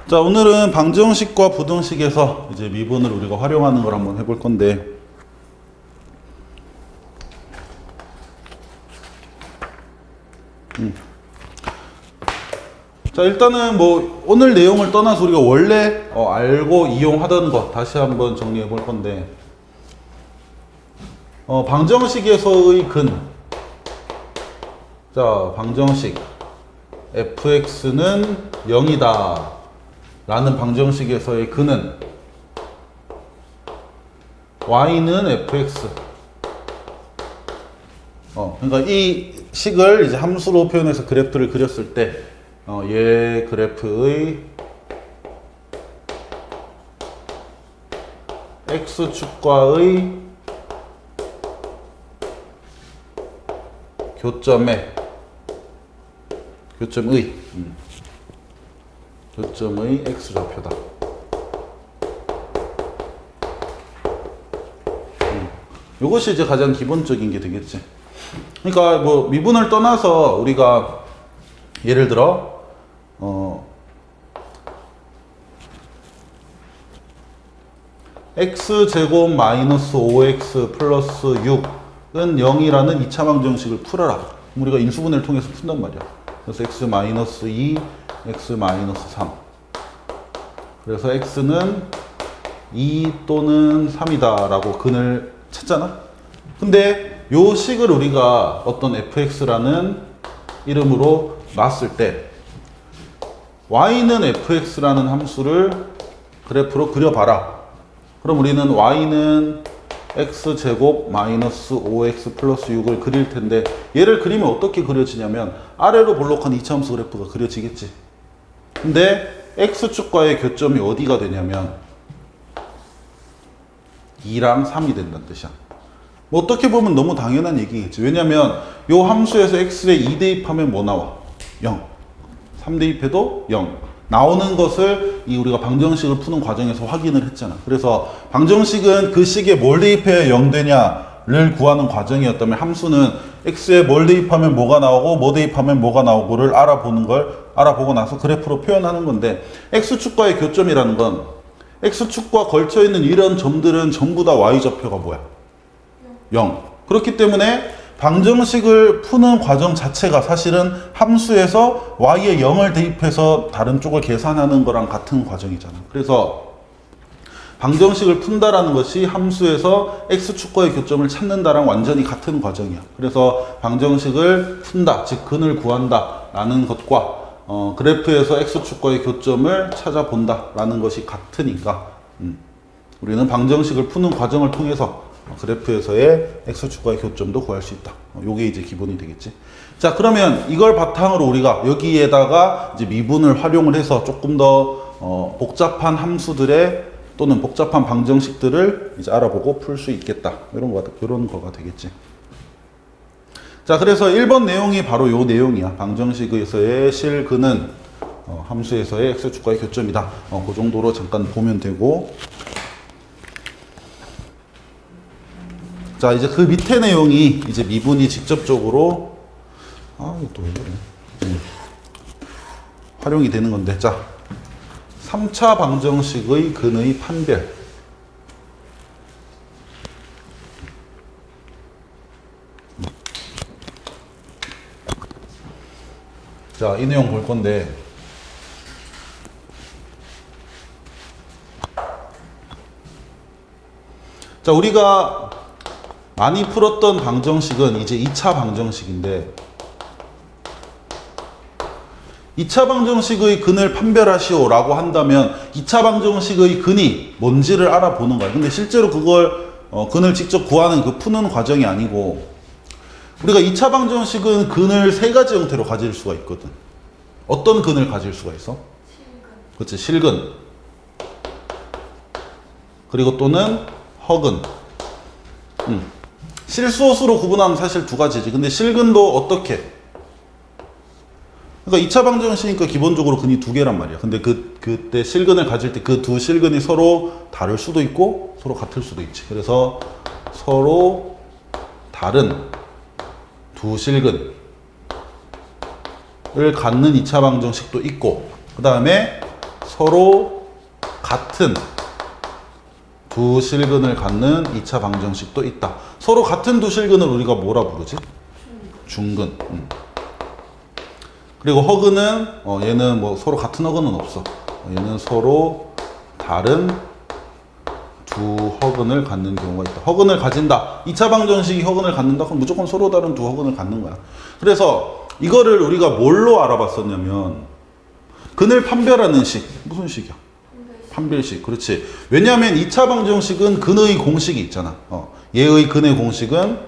자, 오늘은 방정식과 부등식에서 이제 미분을 우리가 활용하는 걸 한번 해볼 건데, 자, 일단은 뭐 오늘 내용을 떠나서 우리가 원래 알고 이용하던 것 다시 한번 정리해 볼 건데, 방정식에서의 근, 자, 방정식 fx는 0이다 라는 방정식에서의 근은 y는 fx. 그러니까 이 식을 이제 함수로 표현해서 그래프를 그렸을 때, 얘 그래프의 x축과의 교점의 x좌표다. 이것이 이제 가장 기본적인 게 되겠지. 그러니까 뭐 미분을 떠나서 우리가 예를 들어 x제곱 마이너스 5x 플러스 6은 0이라는 2차 방정식을 풀어라. 우리가 인수분해를 통해서 푼단 말이야. 그래서 x 마이너스 2, x 마이너스 3. 그래서 x는 2 또는 3이다 라고 근을 찾잖아. 근데 요 식을 우리가 어떤 fx라는 이름으로 놨을 때 y는 fx라는 함수를 그래프로 그려봐라. 그럼 우리는 y는 x제곱 마이너스 5x 플러스 6을 그릴 텐데, 얘를 그리면 어떻게 그려지냐면 아래로 볼록한 2차 함수 그래프가 그려지겠지. 근데 x축과의 교점이 어디가 되냐면 2랑 3이 된다는 뜻이야. 뭐 어떻게 보면 너무 당연한 얘기겠지. 왜냐면 요 함수에서 x에 2 대입하면 뭐 나와? 0. 3 대입해도 0. 나오는 것을 이 우리가 방정식을 푸는 과정에서 확인을 했잖아. 그래서 방정식은 그 식에 뭘 대입해야 0 되냐를 구하는 과정이었다면, 함수는 x에 뭘 대입하면 뭐가 나오고 뭐 대입하면 뭐가 나오고를 알아보고 나서 그래프로 표현하는 건데, x축과의 교점이라는 건 x축과 걸쳐있는 이런 점들은 전부 다 y좌표가 뭐야? 0. 그렇기 때문에 방정식을 푸는 과정 자체가 사실은 함수에서 y에 0을 대입해서 다른 쪽을 계산하는 거랑 같은 과정이잖아. 그래서 방정식을 푼다라는 것이 함수에서 x축과의 교점을 찾는다랑 완전히 같은 과정이야. 그래서 방정식을 푼다, 즉 근을 구한다 라는 것과 그래프에서 x축과의 교점을 찾아본다 라는 것이 같으니까 우리는 방정식을 푸는 과정을 통해서 그래프에서의 x축과의 교점도 구할 수 있다. 요게 이제 기본이 되겠지. 자, 그러면 이걸 바탕으로 우리가 여기에다가 이제 미분을 활용을 해서 조금 더 복잡한 함수들의 또는 복잡한 방정식들을 이제 알아보고 풀 수 있겠다. 이런 거가 되겠지. 자, 그래서 1번 내용이 바로 요 내용이야. 방정식에서의 실근은 함수에서의 x축과의 교점이다. 그 정도로 잠깐 보면 되고, 자, 이제 그 밑에 내용이 이제 미분이 직접적으로 이거 또 왜 그래? 활용이 되는 건데, 자, 3차 방정식의 근의 판별. 자, 이 내용 볼 건데, 자, 우리가 많이 풀었던 방정식은 이제 2차 방정식인데, 2차 방정식의 근을 판별하시오 라고 한다면 2차 방정식의 근이 뭔지를 알아보는 거야. 근데 실제로 그걸 근을 직접 구하는 그 푸는 과정이 아니고, 우리가 2차 방정식은 근을 세 가지 형태로 가질 수가 있거든. 어떤 근을 가질 수가 있어? 실근. 그렇지, 실근. 그리고 또는 허근. 실수호수로 구분하면 사실 두 가지지. 근데 실근도 어떻게? 그러니까 2차 방정식이니까 기본적으로 근이 두 개란 말이야. 근데 그때 실근을 가질 때 그 두 실근이 서로 다를 수도 있고 서로 같을 수도 있지. 그래서 서로 다른 두 실근, 서로를 갖는 2차 방정식도 있고, 그 다음에 서로 같은 두 실근을 갖는 2차 방정식도 있다. 서로 같은 두 실근을 우리가 뭐라 부르지? 중근. 그리고 허근은 얘는 뭐 서로 같은 허근은 없어. 얘는 서로 다른 두 허근을 갖는 경우가 있다. 허근을 가진다. 2차 방정식이 허근을 갖는다. 그럼 무조건 서로 다른 두 허근을 갖는 거야. 그래서 이거를 우리가 뭘로 알아봤었냐면 근을 판별하는 식. 무슨 식이야? 판별식. 그렇지. 왜냐하면 2차 방정식은 근의 공식이 있잖아. 얘의 근의 공식은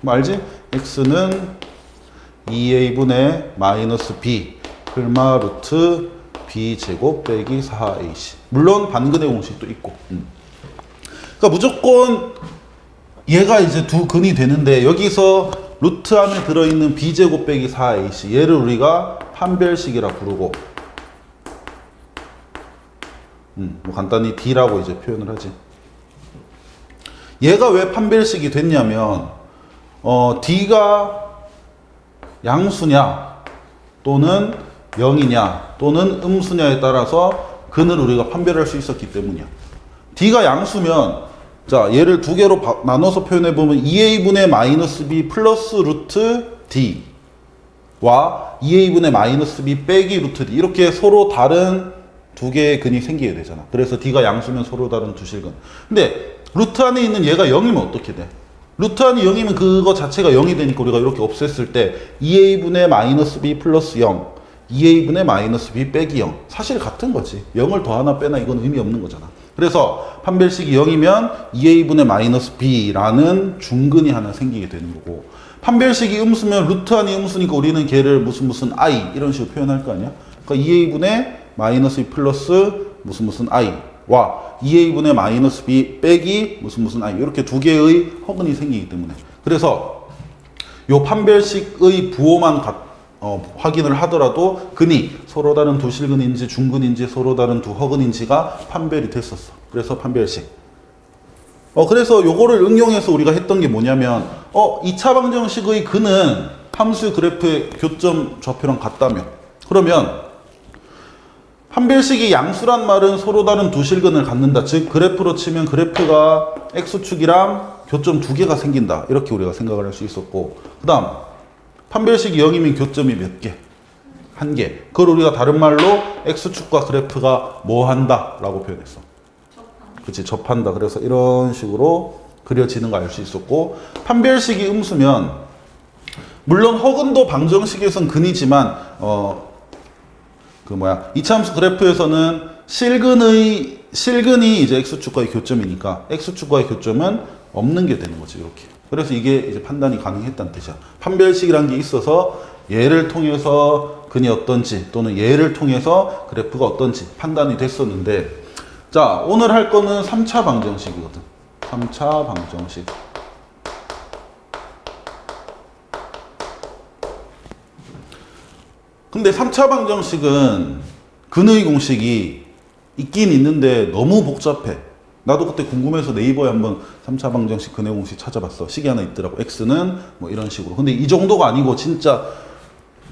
뭐 알지? x는 2a분의 마이너스 b 플마 루트 b 제곱 빼기 4ac. 물론 반근의 공식도 있고. 그러니까 무조건 얘가 이제 두 근이 되는데 여기서 루트 안에 들어있는 b 제곱 빼기 4ac 얘를 우리가 판별식이라 부르고 뭐 간단히 d라고 이제 표현을 하지. 얘가 왜 판별식이 됐냐면 d가 양수냐 또는 0이냐 또는 음수냐에 따라서 근을 우리가 판별할 수 있었기 때문이야. d가 양수면 자 얘를 두 개로 나눠서 표현해 보면 2a분의 마이너스 b 플러스 루트 d와 2a분의 마이너스 b 빼기 루트 d 이렇게 서로 다른 두 개의 근이 생기게 되잖아. 그래서 d가 양수면 서로 다른 두 실근. 근데 루트 안에 있는 얘가 0이면 어떻게 돼? 루트 안이 0이면 그거 자체가 0이 되니까 우리가 이렇게 없앴을 때 2a분의 마이너스 b 플러스 0 2a분의 마이너스 b 빼기 0 사실 같은 거지. 0을 더하나 빼나 이건 의미 없는 거잖아. 그래서 판별식이 0이면 2a분의 마이너스 b라는 중근이 하나 생기게 되는 거고, 판별식이 음수면 루트 안이 음수니까 우리는 걔를 무슨 i 이런 식으로 표현할 거 아니야. 그러니까 2a분의 마이너스 b 플러스 무슨 i와 2a분의 마이너스 b 빼기 무슨 i 이렇게 두 개의 허근이 생기기 때문에, 그래서 요 판별식의 부호만 확인을 하더라도 근이 서로 다른 두 실근인지 중근인지 서로 다른 두 허근인지가 판별이 됐었어. 그래서 판별식. 그래서 요거를 응용해서 우리가 했던 게 뭐냐면 2차 방정식의 근은 함수 그래프의 교점 좌표랑 같다면, 그러면 판별식이 양수란 말은 서로 다른 두 실근을 갖는다. 즉 그래프로 치면 그래프가 x축이랑 교점 두 개가 생긴다. 이렇게 우리가 생각을 할 수 있었고, 그 다음 판별식이 0이면 교점이 몇 개? 한 개. 그걸 우리가 다른 말로 x축과 그래프가 뭐 한다 라고 표현했어. 그치, 접한다. 그래서 이런 식으로 그려지는 거 알 수 있었고, 판별식이 음수면 물론 허근도 방정식에선 근이지만 이차함수 그래프에서는 실근이 이제 x축과의 교점이니까 x축과의 교점은 없는 게 되는 거지. 이렇게. 그래서 이게 이제 판단이 가능했다는 뜻이야. 판별식이라는 게 있어서 얘를 통해서 근이 어떤지 또는 얘를 통해서 그래프가 어떤지 판단이 됐었는데, 자 오늘 할 거는 3차 방정식이거든. 3차 방정식. 근데 3차 방정식은 근의 공식이 있긴 있는데 너무 복잡해. 나도 그때 궁금해서 네이버에 한번 3차 방정식 근의 공식 찾아봤어. 식이 하나 있더라고. x는 뭐 이런 식으로. 근데 이 정도가 아니고 진짜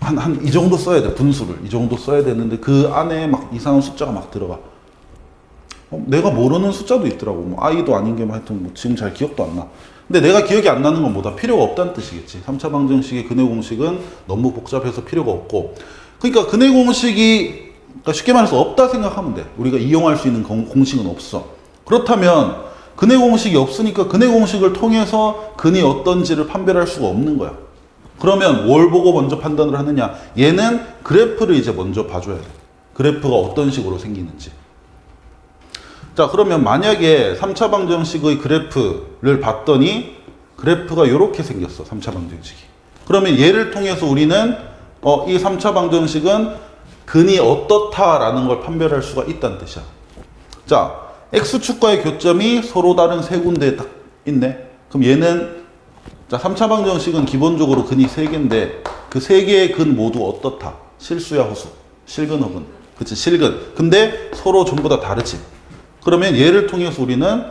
한 이 정도 써야 돼. 분수를 이 정도 써야 되는데 그 안에 막 이상한 숫자가 막 들어가. 내가 모르는 숫자도 있더라고. 뭐 i도 아닌 게 뭐 하여튼 뭐 지금 잘 기억도 안 나. 근데 내가 기억이 안 나는 건 뭐다? 필요가 없다는 뜻이겠지. 3차 방정식의 근의 공식은 너무 복잡해서 필요가 없고, 그러니까 근의 공식이 그러니까 쉽게 말해서 없다 생각하면 돼. 우리가 이용할 수 있는 공식은 없어. 그렇다면 근의 공식이 없으니까 근의 공식을 통해서 근이 어떤지를 판별할 수가 없는 거야. 그러면 뭘 보고 먼저 판단을 하느냐? 얘는 그래프를 이제 먼저 봐줘야 돼. 그래프가 어떤 식으로 생기는지. 자, 그러면 만약에 3차 방정식의 그래프를 봤더니 그래프가 이렇게 생겼어. 3차 방정식이. 그러면 얘를 통해서 우리는 이 3차 방정식은 근이 어떻다라는 걸 판별할 수가 있다는 뜻이야. 자, x축과의 교점이 서로 다른 세 군데에 딱 있네. 그럼 얘는 자 3차 방정식은 기본적으로 근이 3개인데 그 3개의 근 모두 어떻다? 실수야 호수? 실근 허근? 그치, 실근. 근데 서로 전부 다 다르지. 그러면 얘를 통해서 우리는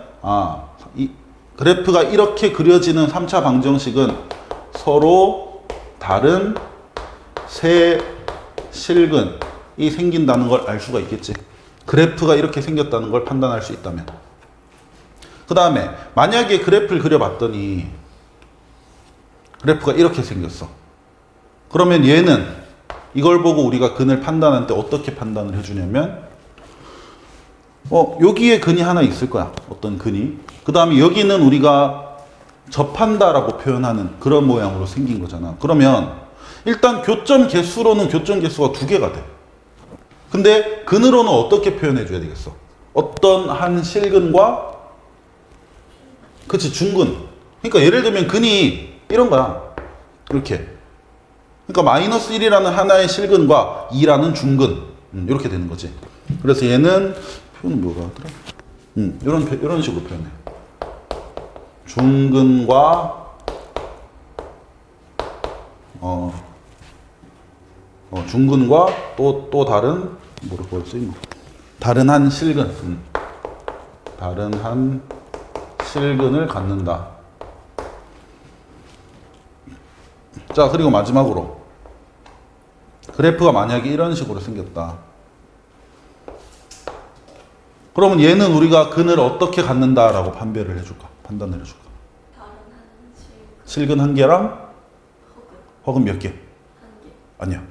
이 그래프가 이렇게 그려지는 3차 방정식은 서로 다른 새 실근이 생긴다는 걸 알 수가 있겠지. 그래프가 이렇게 생겼다는 걸 판단할 수 있다면. 그 다음에 만약에 그래프를 그려봤더니 그래프가 이렇게 생겼어. 그러면 얘는 이걸 보고 우리가 근을 판단할 때 어떻게 판단을 해주냐면 여기에 근이 하나 있을 거야. 어떤 근이. 그 다음에 여기는 우리가 접한다라고 표현하는 그런 모양으로 생긴 거잖아. 그러면 일단 교점 개수로는 교점 개수가 2개가 돼. 근데 근으로는 어떻게 표현해 줘야 되겠어? 어떤 한 실근과 그치 중근. 그러니까 예를 들면 근이 이런 거야. 이렇게. 그러니까 마이너스 1이라는 하나의 실근과 2라는 중근. 이렇게 되는 거지. 그래서 얘는 표현은 뭐가 하더라? 이런 식으로 표현해. 중근과 중근과 또 다른 뭐라고 쓰이노? 다른 한 실근. 다른 한 실근을 갖는다. 자, 그리고 마지막으로 그래프가 만약에 이런 식으로 생겼다. 그러면 얘는 우리가 근을 어떻게 갖는다라고 판단을 해줄까? 다른 한 실근 한 개랑 허근 몇 개? 한 개. 아니야.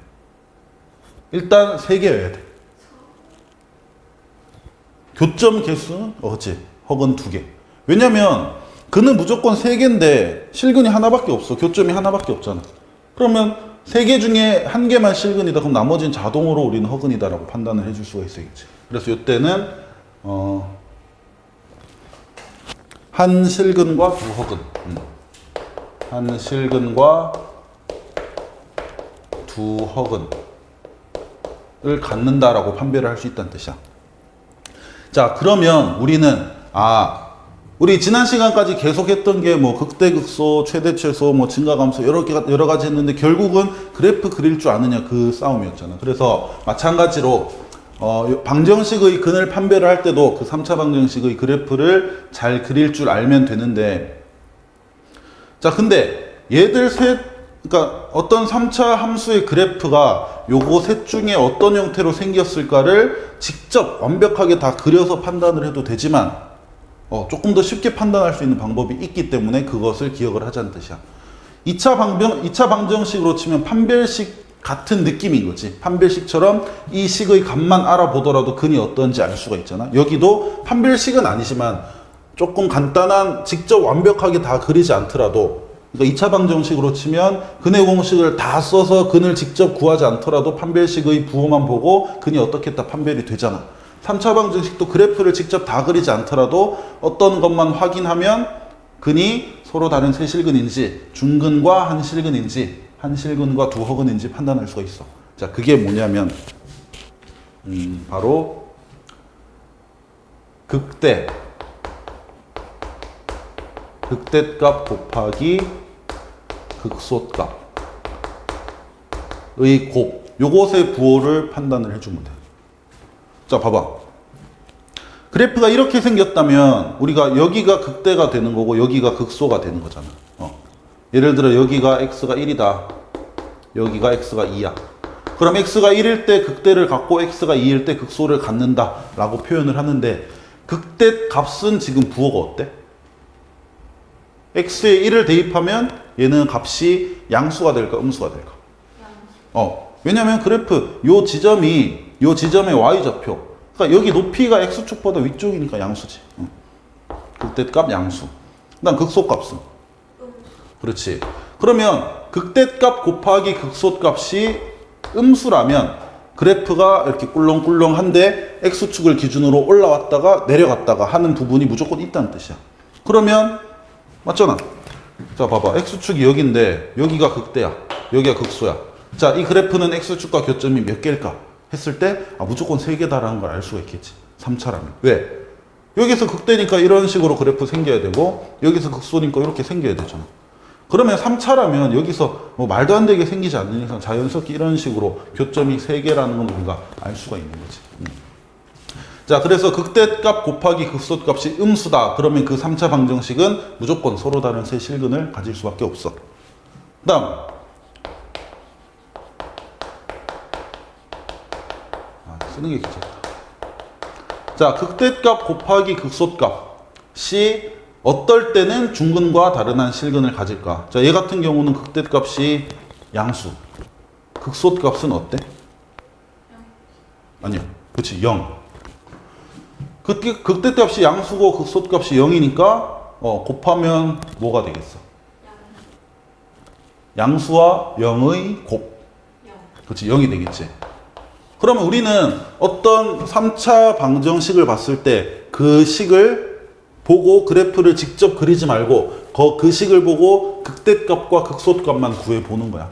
일단 3개여야 돼. 교점 개수는 그렇지. 허근 2개. 왜냐면 근은 무조건 3개인데 실근이 하나밖에 없어. 교점이 하나밖에 없잖아. 그러면 3개 중에 1개만 실근이다. 그럼 나머지는 자동으로 우리는 허근이다라고 판단을 해줄 수가 있어야겠지. 그래서 이때는 한 실근과 2허근. 한 실근과 2허근을 갖는다라고 판별을 할 수 있다는 뜻이야. 자, 그러면 우리는 우리 지난 시간까지 계속했던 게 뭐 극대극소, 최대최소, 뭐 증가감소 여러 가지 했는데 결국은 그래프 그릴 줄 아느냐 그 싸움이었잖아. 그래서 마찬가지로 방정식의 근을 판별을 할 때도 그 3차 방정식의 그래프를 잘 그릴 줄 알면 되는데, 자, 근데 얘들 그러니까 어떤 3차 함수의 그래프가 요거 셋 중에 어떤 형태로 생겼을까를 직접 완벽하게 다 그려서 판단을 해도 되지만 조금 더 쉽게 판단할 수 있는 방법이 있기 때문에 그것을 기억을 하자는 뜻이야. 2차 방정식으로 치면 판별식 같은 느낌인 거지. 판별식처럼 이 식의 값만 알아보더라도 근이 어떤지 알 수가 있잖아. 여기도 판별식은 아니지만 조금 간단한 직접 완벽하게 다 그리지 않더라도, 그러니까 2차 방정식으로 치면 근의 공식을 다 써서 근을 직접 구하지 않더라도 판별식의 부호만 보고 근이 어떻게 다 판별이 되잖아. 3차 방정식도 그래프를 직접 다 그리지 않더라도 어떤 것만 확인하면 근이 서로 다른 세 실근인지 중근과 한 실근인지 한 실근과 2허근인지 판단할 수가 있어. 자, 그게 뭐냐면 바로 극대값 곱하기 극소값의 곱, 요것의 부호를 판단을 해주면 돼. 자, 봐봐. 그래프가 이렇게 생겼다면 우리가 여기가 극대가 되는 거고 여기가 극소가 되는 거잖아. 예를 들어 여기가 x가 1이다. 여기가 x가 2야. 그럼 x가 1일 때 극대를 갖고 x가 2일 때 극소를 갖는다 라고 표현을 하는데, 극대 값은 지금 부호가 어때? x에 1을 대입하면 얘는 값이 양수가 될까 음수가 될까? 왜냐면 그래프 요 지점의 y좌표, 그러니까 여기 높이가 x축보다 위쪽이니까 양수지. 극대값 양수. 그다음 극소값은? 그렇지. 그러면 극대값 곱하기 극소값이 음수라면 그래프가 이렇게 꿀렁꿀렁한데 x축을 기준으로 올라왔다가 내려갔다가 하는 부분이 무조건 있다는 뜻이야. 그러면 맞잖아. 자, 봐봐. x축이 여기인데 여기가 극대야. 여기가 극소야. 자, 이 그래프는 x축과 교점이 몇 개일까? 했을 때 무조건 3개다라는 걸 알 수가 있겠지. 3차라면. 왜? 여기서 극대니까 이런 식으로 그래프 생겨야 되고 여기서 극소니까 이렇게 생겨야 되잖아. 그러면 3차라면 여기서 뭐 말도 안 되게 생기지 않는 이상 자연스럽게 이런 식으로 교점이 3개라는 건 우리가 알 수가 있는 거지. 자, 그래서 극대값 곱하기 극소값이 음수다. 그러면 그 3차 방정식은 무조건 서로 다른 세 실근을 가질 수밖에 없어. 그 다음 쓰는 게 괜찮다. 자, 극대값 곱하기 극소값이 어떨 때는 중근과 다른 한 실근을 가질까? 자, 얘 같은 경우는 극대값이 양수. 극소값은 어때? 아니요. 그치, 0. 극대값이 양수고 극소값이 0이니까 곱하면 뭐가 되겠어? 양수와 0의 곱. 그치, 0이 되겠지. 그러면 우리는 어떤 3차 방정식을 봤을 때 그 식을 보고 그래프를 직접 그리지 말고 그 식을 보고 극대값과 극소값만 구해보는 거야.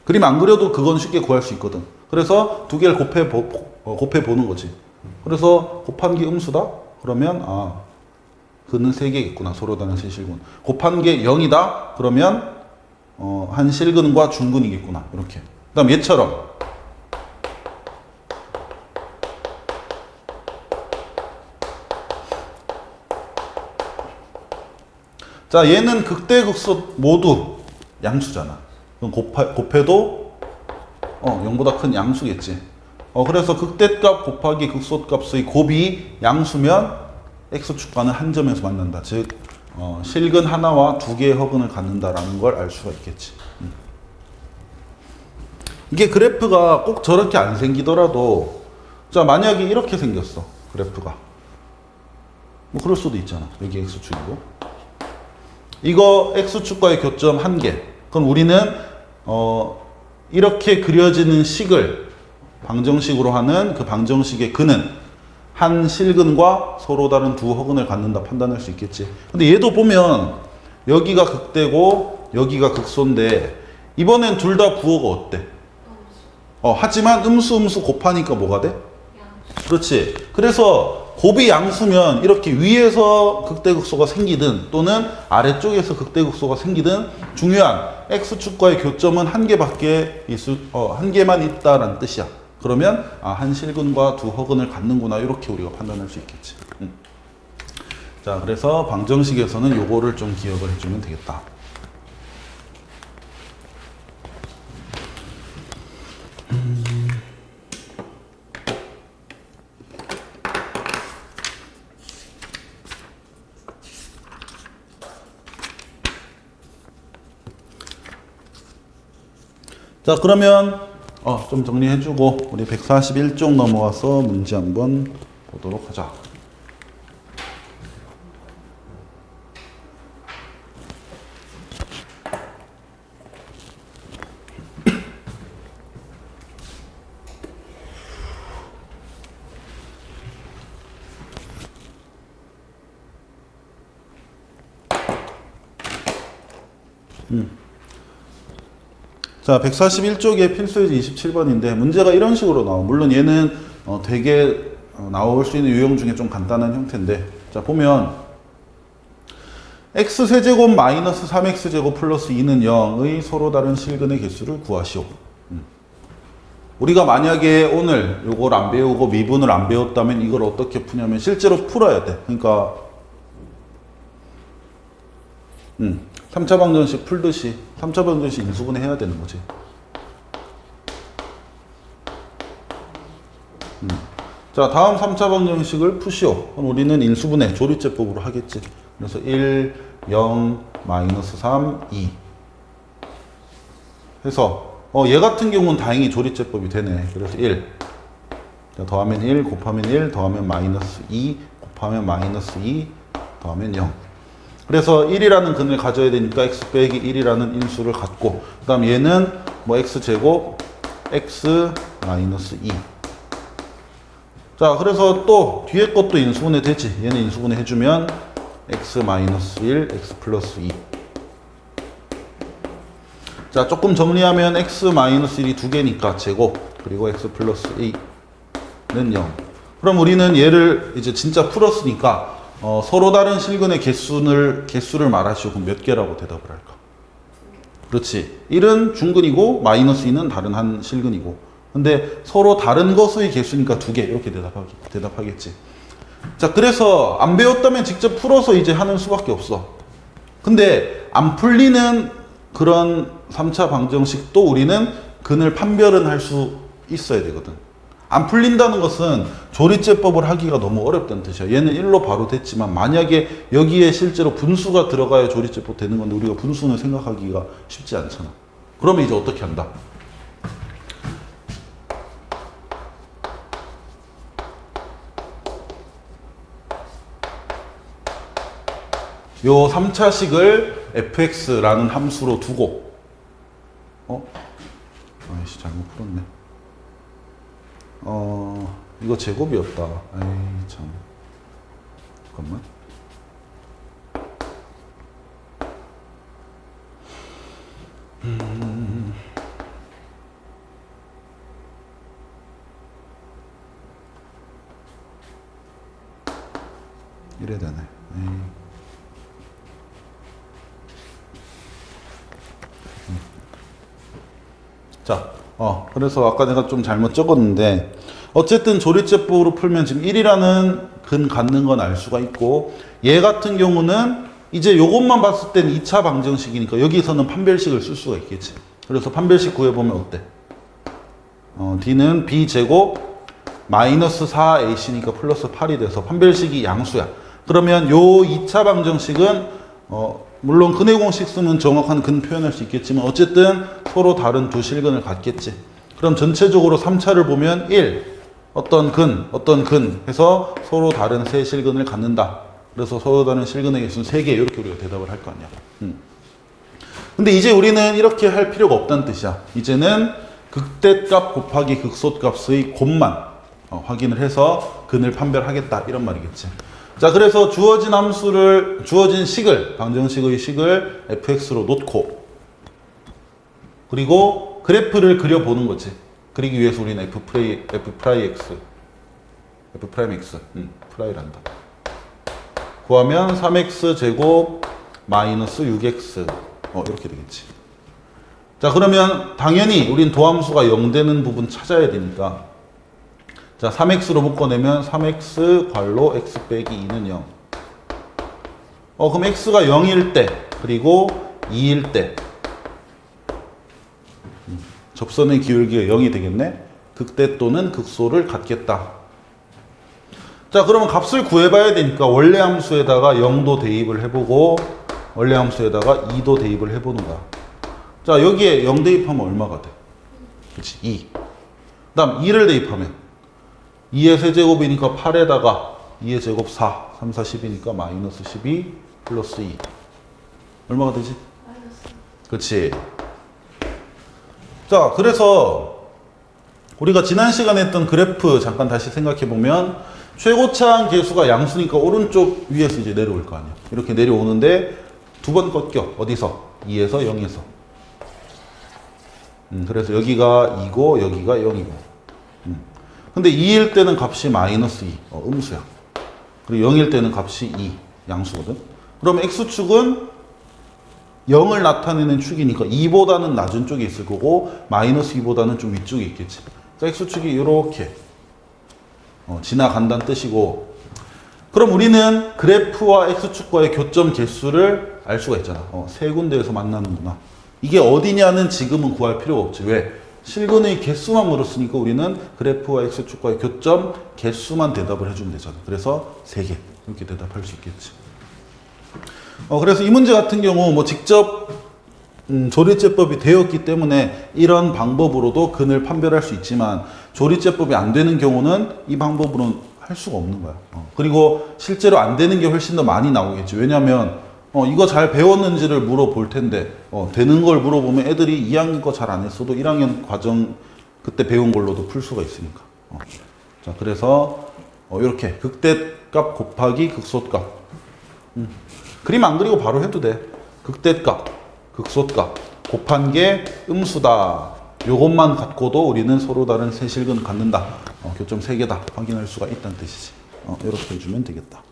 그림 안 그려도 그건 쉽게 구할 수 있거든. 그래서 두 개를 곱해보는 거지. 그래서 곱한 게 음수다? 그러면 그는 3개겠구나. 서로 다른 세 실근. 곱한 게 0이다? 그러면 한 실근과 중근이겠구나. 이렇게. 그 다음 얘처럼 자, 얘는 극대 극소 모두 양수잖아. 그럼 곱해도 0보다 큰 양수겠지. 그래서 극대값 곱하기 극소값의 곱이 양수면 x축과는 한 점에서 만난다. 즉 실근 하나와 두 개의 허근을 갖는다라는 걸 알 수가 있겠지. 이게 그래프가 꼭 저렇게 안 생기더라도 자, 만약에 이렇게 생겼어. 그래프가. 뭐 그럴 수도 있잖아. 여기 x축이고. 이거 x축과의 교점 1개. 그럼 우리는 이렇게 그려지는 식을 방정식으로 하는 그 방정식의 근은 한 실근과 서로 다른 두 허근을 갖는다 판단할 수 있겠지. 근데 얘도 보면 여기가 극대고 여기가 극소인데 이번엔 둘 다 부호가 어때? 하지만 음수 곱하니까 뭐가 돼? 그렇지. 그래서 곱이 양수면 이렇게 위에서 극대극소가 생기든 또는 아래쪽에서 극대극소가 생기든 중요한 x축과의 교점은 한 개만 있다라는 뜻이야. 그러면 한 실근과 두 허근을 갖는구나 이렇게 우리가 판단할 수 있겠지. 자, 그래서 방정식에서는 요거를 좀 기억을 해주면 되겠다. 자, 그러면 좀 정리해주고 우리 141쪽 넘어와서 문제 한번 보도록 하자. 자, 141쪽에 필수유지 27번인데 문제가 이런 식으로 나와. 물론 얘는 되게 나올 수 있는 유형 중에 좀 간단한 형태인데 자, 보면 x세제곱 마이너스 3x제곱 플러스 2는 0의 서로 다른 실근의 개수를 구하시오. 우리가 만약에 오늘 요걸 안 배우고 미분을 안 배웠다면 이걸 어떻게 푸냐면 실제로 풀어야 돼. 그러니까 3차 방정식 풀듯이 3차 방정식 인수분해 해야 되는 거지. 자, 다음 3차 방정식을 푸시오. 그럼 우리는 인수분해 조리제법으로 하겠지. 그래서 1, 0, 마이너스 3, 2 해서 얘 같은 경우는 다행히 조리제법이 되네. 그래서 1 자, 더하면 1 곱하면 1 더하면 마이너스 2 곱하면 마이너스 2 더하면 0. 그래서 1이라는 근을 가져야 되니까 x 빼기 1이라는 인수를 갖고 그 다음 얘는 뭐 x제곱 x 마이너스 2. 자, 그래서 또 뒤에 것도 인수분해 되지. 얘는 인수분해 해주면 x 마이너스 1 x 플러스 2. 자, 조금 정리하면 x 마이너스 1이 두 개니까 제곱 그리고 x 플러스 2는 0. 그럼 우리는 얘를 이제 진짜 풀었으니까 서로 다른 실근의 개수를 말하시오. 그럼 몇 개라고 대답을 할까? 그렇지. 1은 중근이고 마이너스 2는 다른 한 실근이고. 근데 서로 다른 것의 개수니까 두 개 이렇게 대답하겠지. 자, 그래서 안 배웠다면 직접 풀어서 이제 하는 수밖에 없어. 근데 안 풀리는 그런 3차 방정식도 우리는 근을 판별은 할 수 있어야 되거든. 안 풀린다는 것은 조리제법을 하기가 너무 어렵다는 뜻이야. 얘는 1로 바로 됐지만 만약에 여기에 실제로 분수가 들어가야 조리제법 되는 건데 우리가 분수는 생각하기가 쉽지 않잖아. 그러면 이제 어떻게 한다? 요 3차식을 fx라는 함수로 두고 아이씨 잘못 풀었네. 이거 제곱이었다. 아이 참. 잠깐만. 이래 되네. 에이. 자, 그래서 아까 내가 좀 잘못 적었는데, 어쨌든 조리제법으로 풀면 지금 1이라는 근 갖는 건 알 수가 있고, 얘 같은 경우는 이제 요것만 봤을 땐 2차 방정식이니까 여기서는 판별식을 쓸 수가 있겠지. 그래서 판별식 구해보면 어때? D는 B제곱 마이너스 4AC니까 플러스 8이 돼서 판별식이 양수야. 그러면 요 2차 방정식은 물론 근의 공식 쓰면 정확한 근 표현할 수 있겠지만 어쨌든 서로 다른 두 실근을 갖겠지. 그럼 전체적으로 3차를 보면 1 어떤 근 해서 서로 다른 세 실근을 갖는다. 그래서 서로 다른 실근의 개수는 3개 이렇게 우리가 대답을 할 거 아니야. 근데 이제 우리는 이렇게 할 필요가 없다는 뜻이야. 이제는 극대값 곱하기 극소값의 곱만 확인을 해서 근을 판별하겠다 이런 말이겠지. 자, 그래서 주어진 식을, 방정식의 식을 fx로 놓고, 그리고 그래프를 그려보는 거지. 그리기 위해서 우리는 f'x, 프라이란다. 구하면 3x 제곱 마이너스 6x, 이렇게 되겠지. 자, 그러면 당연히 우린 도함수가 0 되는 부분 찾아야 되니까, 자, 3x로 묶어내면 3x 괄호 x 빼기 2는 0. 그럼 x가 0일 때, 그리고 2일 때, 접선의 기울기가 0이 되겠네? 극대 또는 극소를 갖겠다. 자, 그러면 값을 구해봐야 되니까 원래 함수에다가 0도 대입을 해보고, 원래 함수에다가 2도 대입을 해보는 거야. 자, 여기에 0 대입하면 얼마가 돼? 그치, 2. 그 다음 2를 대입하면 2의 세제곱이니까 8에다가 2의 제곱 4, 3, 4, 10이니까 마이너스 12 플러스 2. 얼마가 되지? 그렇지. 자, 그래서 우리가 지난 시간에 했던 그래프 잠깐 다시 생각해보면 최고차항 계수가 양수니까 오른쪽 위에서 이제 내려올 거 아니야. 이렇게 내려오는데 두 번 꺾여. 어디서? 2에서 0에서. 그래서 여기가 2고 여기가 0이고. 근데 2일 때는 값이 마이너스 2, 음수야. 그리고 0일 때는 값이 2, 양수거든. 그럼 x축은 0을 나타내는 축이니까 2보다는 낮은 쪽에 있을 거고 마이너스 2보다는 좀 위쪽에 있겠지. 자, x축이 이렇게 지나간다는 뜻이고, 그럼 우리는 그래프와 x축과의 교점 개수를 알 수가 있잖아. 세 군데에서 만나는구나. 이게 어디냐는 지금은 구할 필요가 없지. 왜? 실근의 개수만 물었으니까 우리는 그래프와 x축과의 교점 개수만 대답을 해주면 되잖아. 그래서 3개 이렇게 대답할 수 있겠지. 그래서 이 문제 같은 경우 뭐 직접 조리제법이 되었기 때문에 이런 방법으로도 근을 판별할 수 있지만 조리제법이 안 되는 경우는 이 방법으로는 할 수가 없는 거야. 그리고 실제로 안 되는 게 훨씬 더 많이 나오겠지. 왜냐하면 이거 잘 배웠는지를 물어볼 텐데 되는 걸 물어보면 애들이 2학년 거 잘 안 했어도 1학년 과정 그때 배운 걸로도 풀 수가 있으니까. 자, 그래서 이렇게 극대값 곱하기 극소값. 그림 안 그리고 바로 해도 돼. 극대값, 극소값 곱한 게 음수다. 요것만 갖고도 우리는 서로 다른 세 실근을 갖는다. 교점 3개다. 확인할 수가 있다는 뜻이지. 이렇게 해주면 되겠다.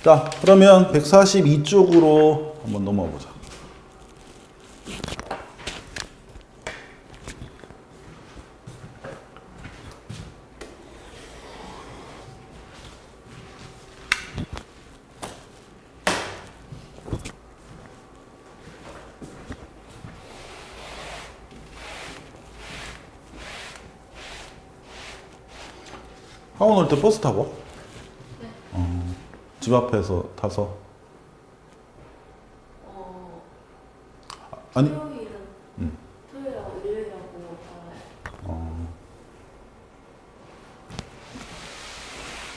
자, 그러면 142쪽으로 한번 넘어가 보자. 학원 올 때 버스 타고? 네. 집 앞에서 타서? 아니, 토요일은 토요일하고 일요일하고 달라요.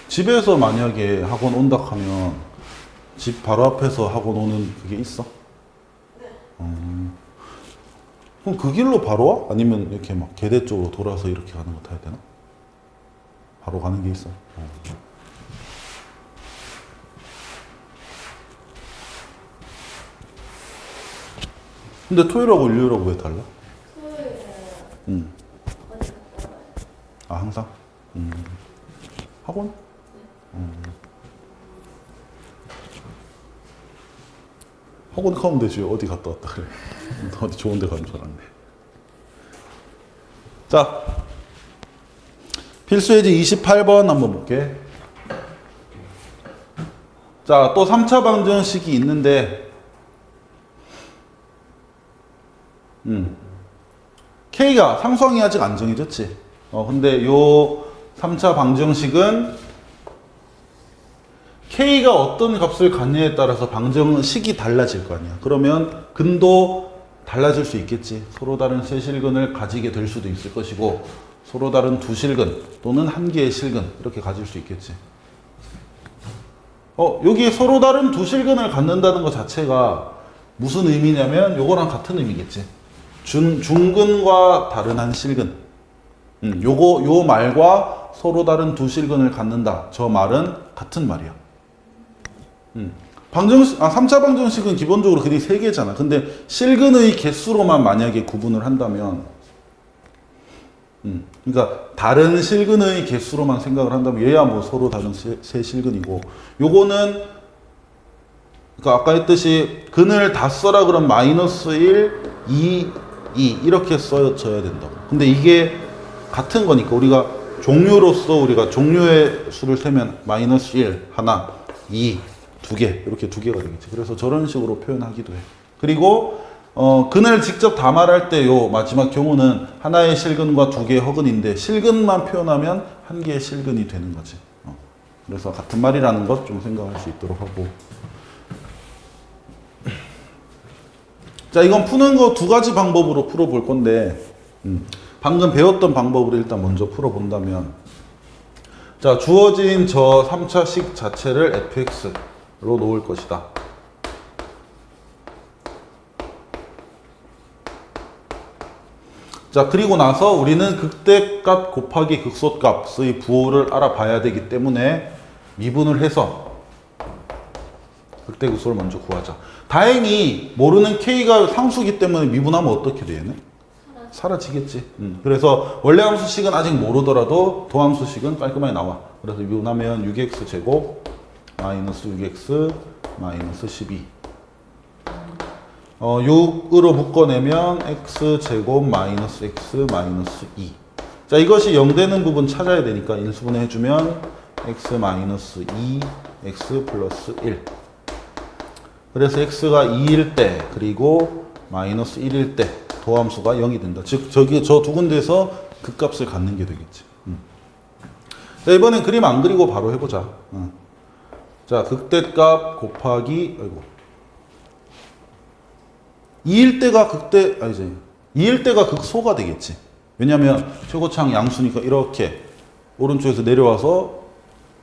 집에서 만약에 학원 온다 하면 집 바로 앞에서 학원 오는 그게 있어? 네. 그럼 그 길로 바로 와? 아니면 이렇게 막 계대 쪽으로 돌아서 이렇게 가는 거 타야 되나? 바로 가는 게 있어. 근데 토요일하고 일요일하고 왜 달라? 토요일은 음. 어디 갔다 와요? 아, 항상? 학원? 학원 가면 되지. 어디 갔다 왔다 그래. 어디 좋은 데 가는 줄 알았네. 자, 필수예제 28번 한번 볼게. 자, 또 3차 방정식이 있는데 K가 상수항이 아직 안 정해졌지. 근데 요 3차 방정식은 K가 어떤 값을 갖느냐에 따라서 방정식이 달라질 거 아니야. 그러면 근도 달라질 수 있겠지. 서로 다른 세 실근을 가지게 될 수도 있을 것이고, 서로 다른 두 실근 또는 한 개의 실근 이렇게 가질 수 있겠지. 여기 서로 다른 두 실근을 갖는다는 것 자체가 무슨 의미냐면 요거랑 같은 의미겠지. 중근과 다른 한 실근. 요 말과 서로 다른 두 실근을 갖는다. 저 말은 같은 말이야. 3차 방정식은 기본적으로 그게 3개잖아. 근데 실근의 개수로만 만약에 구분을 한다면, 그러니까 다른 실근의 개수로만 생각을 한다면 얘야 뭐 서로 다른 세 실근이고, 요거는 그러니까 아까 했듯이 근을 다 써라 그러면 마이너스 1, 2, 2 이렇게 써줘야 된다고. 근데 이게 같은 거니까 우리가 종류로서 우리가 종류의 수를 세면 마이너스 1 하나, 2 두 개, 이렇게 두 개가 되겠지. 그래서 저런 식으로 표현하기도 해. 그리고 근을 직접 다 말할 때 요 마지막 경우는 하나의 실근과 두 개의 허근인데 실근만 표현하면 한 개의 실근이 되는 거지. 그래서 같은 말이라는 것 좀 생각할 수 있도록 하고. 자, 이건 푸는 거 두 가지 방법으로 풀어볼 건데, 방금 배웠던 방법으로 일단 먼저 풀어본다면, 자, 주어진 저 3차식 자체를 fx로 놓을 것이다. 자, 그리고 나서 우리는 극대값 곱하기 극소값의 부호를 알아봐야 되기 때문에 미분을 해서 극대극소를 먼저 구하자. 다행히 모르는 K가 상수기 때문에 미분하면 어떻게 돼, 얘는? 사라지겠지. 그래서 원래 함수식은 아직 모르더라도 도함수식은 깔끔하게 나와. 그래서 미분하면 6x 제곱 마이너스 6x 마이너스 12. 6으로 묶어내면 x 제곱 마이너스 x 마이너스 2. 자, 이것이 0 되는 부분 찾아야 되니까 인수분해 해주면 x 마이너스 2, x 플러스 1. 그래서 x가 2일 때 그리고 마이너스 1일 때 도함수가 0이 된다. 즉 저기 저 두 군데에서 그 값을 갖는 게 되겠지. 자, 이번엔 그림 안 그리고 바로 해보자. 자, 극대값 곱하기 2일 때가 극대 아니지 2일 때가 극소가 되겠지. 왜냐면 최고창 양수니까 이렇게 오른쪽에서 내려와서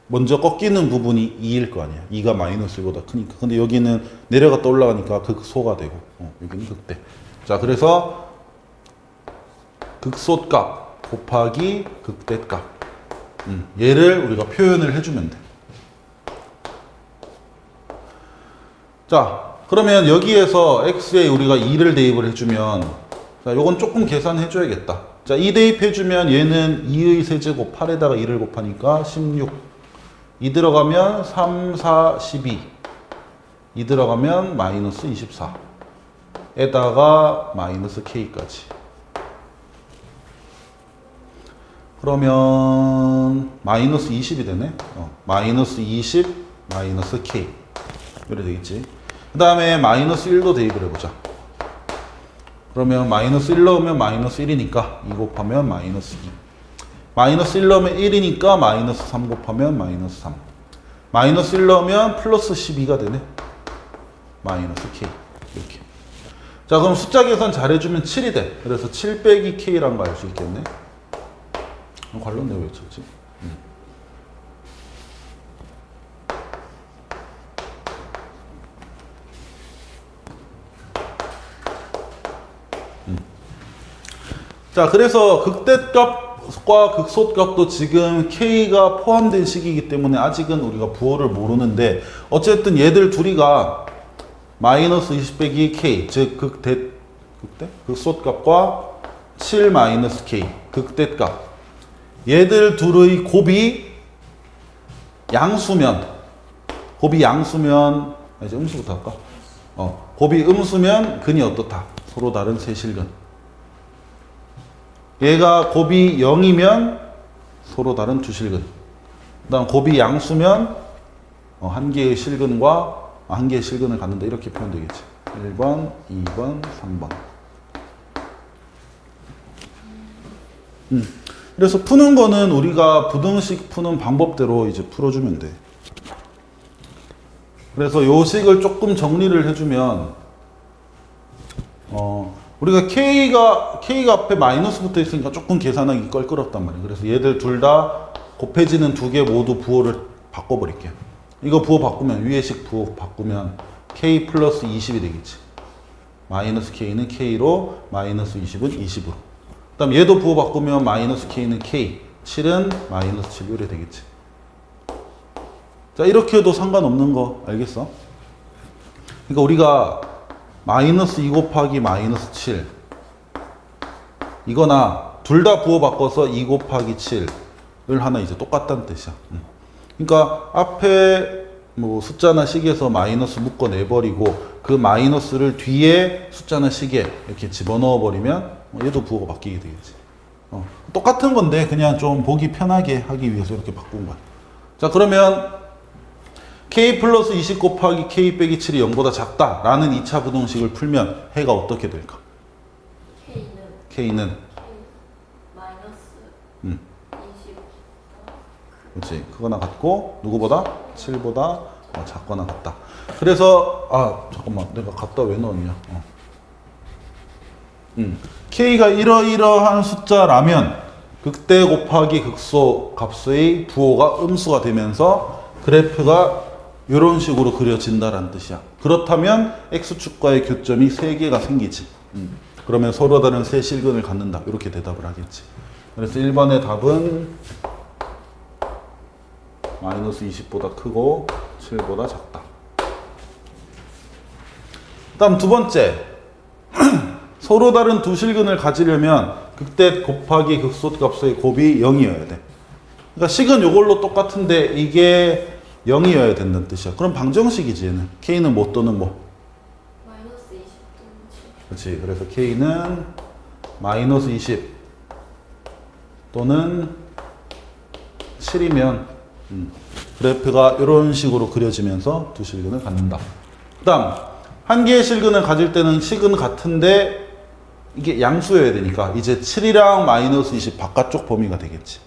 먼저 꺾이는 부분이 2일 거 아니야. 2가 마이너스 1보다 크니까. 근데 여기는 내려갔다 올라가니까 극소가 되고, 여기는 극대. 자, 그래서 극소값 곱하기 극대값. 얘를 우리가 표현을 해주면 돼. 자, 그러면 여기에서 x에 우리가 2를 대입을 해주면, 자, 요건 조금 계산해줘야겠다. 자, 2 대입해주면 얘는 2의 세제곱 8에다가 2를 곱하니까 16. 2 들어가면 3, 4, 12. 2 들어가면 마이너스 24. 에다가 마이너스 K까지. 그러면 마이너스 20이 되네. 마이너스 20, 마이너스 K. 이래 되겠지. 그 다음에 마이너스 1도 대입을 해보자. 그러면 마이너스 1 넣으면 마이너스 1이니까 2 곱하면 마이너스 2. 마이너스 1 넣으면 1이니까 마이너스 3 곱하면 마이너스 3. 마이너스 1 넣으면 플러스 12가 되네. 마이너스 K. 이렇게. 자, 그럼 숫자 계산 잘해주면 7이 돼. 그래서 7 빼기 K라는 거 알 수 있겠네. 관련돼 왜 쳤지? 자, 그래서 극대값과 극소값도 지금 K가 포함된 식이기 때문에 아직은 우리가 부호를 모르는데 어쨌든 얘들 둘이가 마이너스 20 빼기 K, 즉 극소값과 7 마이너스 K, 극대값. 얘들 둘의 곱이 양수면, 이제 음수부터 할까? 곱이 음수면 근이 어떻다? 서로 다른 세실근. 얘가 곱이 0이면 서로 다른 두실근. 그 다음 곱이 양수면 한 개의 실근과 한 개의 실근을 갖는다. 이렇게 표현되겠지. 1번, 2번, 3번. 그래서 푸는 거는 우리가 부등식 푸는 방법대로 이제 풀어주면 돼. 그래서 요 식을 조금 정리를 해주면, 우리가 K가 앞에 마이너스 붙어 있으니까 조금 계산하기 껄끄럽단 말이에요. 그래서 얘들 둘 다 곱해지는 두 개 모두 부호를 바꿔버릴게요. 이거 부호 바꾸면, 위의 식 부호 바꾸면 K 플러스 20이 되겠지. 마이너스 K는 K로, 마이너스 20은 20으로. 그 다음 얘도 부호 바꾸면 마이너스 K는 K, 7은 마이너스 7 이래 되겠지. 자, 이렇게 해도 상관없는 거 알겠어? 그러니까 우리가 마이너스 2 곱하기 마이너스 7 이거나 둘 다 부호 바꿔서 2 곱하기 7을 하나 이제 똑같다는 뜻이야. 그러니까 앞에 뭐 숫자나 식에서 마이너스 묶어 내버리고 그 마이너스를 뒤에 숫자나 식에 이렇게 집어넣어 버리면 얘도 부호가 바뀌게 되겠지. 똑같은 건데 그냥 좀 보기 편하게 하기 위해서 이렇게 바꾼 거야. 자, 그러면 K 플러스 20 곱하기 K 빼기 7이 0보다 작다라는 2차 부등식을 풀면 해가 어떻게 될까? K는 마이너스 20. 그렇지. 크거나 같고 누구보다? 7보다 작거나 같다. 그래서 잠깐만 내가 갖다 왜 넣었냐? K가 이러이러한 숫자라면 극대 곱하기 극소 값의 부호가 음수가 되면서 그래프가 이런 식으로 그려진다라는 뜻이야. 그렇다면 X축과의 교점이 3개가 생기지. 그러면 서로 다른 세 실근을 갖는다. 이렇게 대답을 하겠지. 그래서 1번의 답은 마이너스 20보다 크고 7보다 작다. 그 다음 두 번째. 서로 다른 두 실근을 가지려면 극대 곱하기 극소값의 곱이 0이어야 돼. 그러니까 식은 이걸로 똑같은데 이게 0이어야 된다는 뜻이야. 그럼 방정식이지 얘는. K는 뭐 또는 뭐? 마이너스 20 또는 7. 그렇지. 그래서 K는 마이너스 20 또는 7이면 그래프가 이런 식으로 그려지면서 두 실근을 갖는다. 그 다음 한 개의 실근을 가질 때는 식은 같은데 이게 양수여야 되니까 이제 7이랑 마이너스 20 바깥쪽 범위가 되겠지.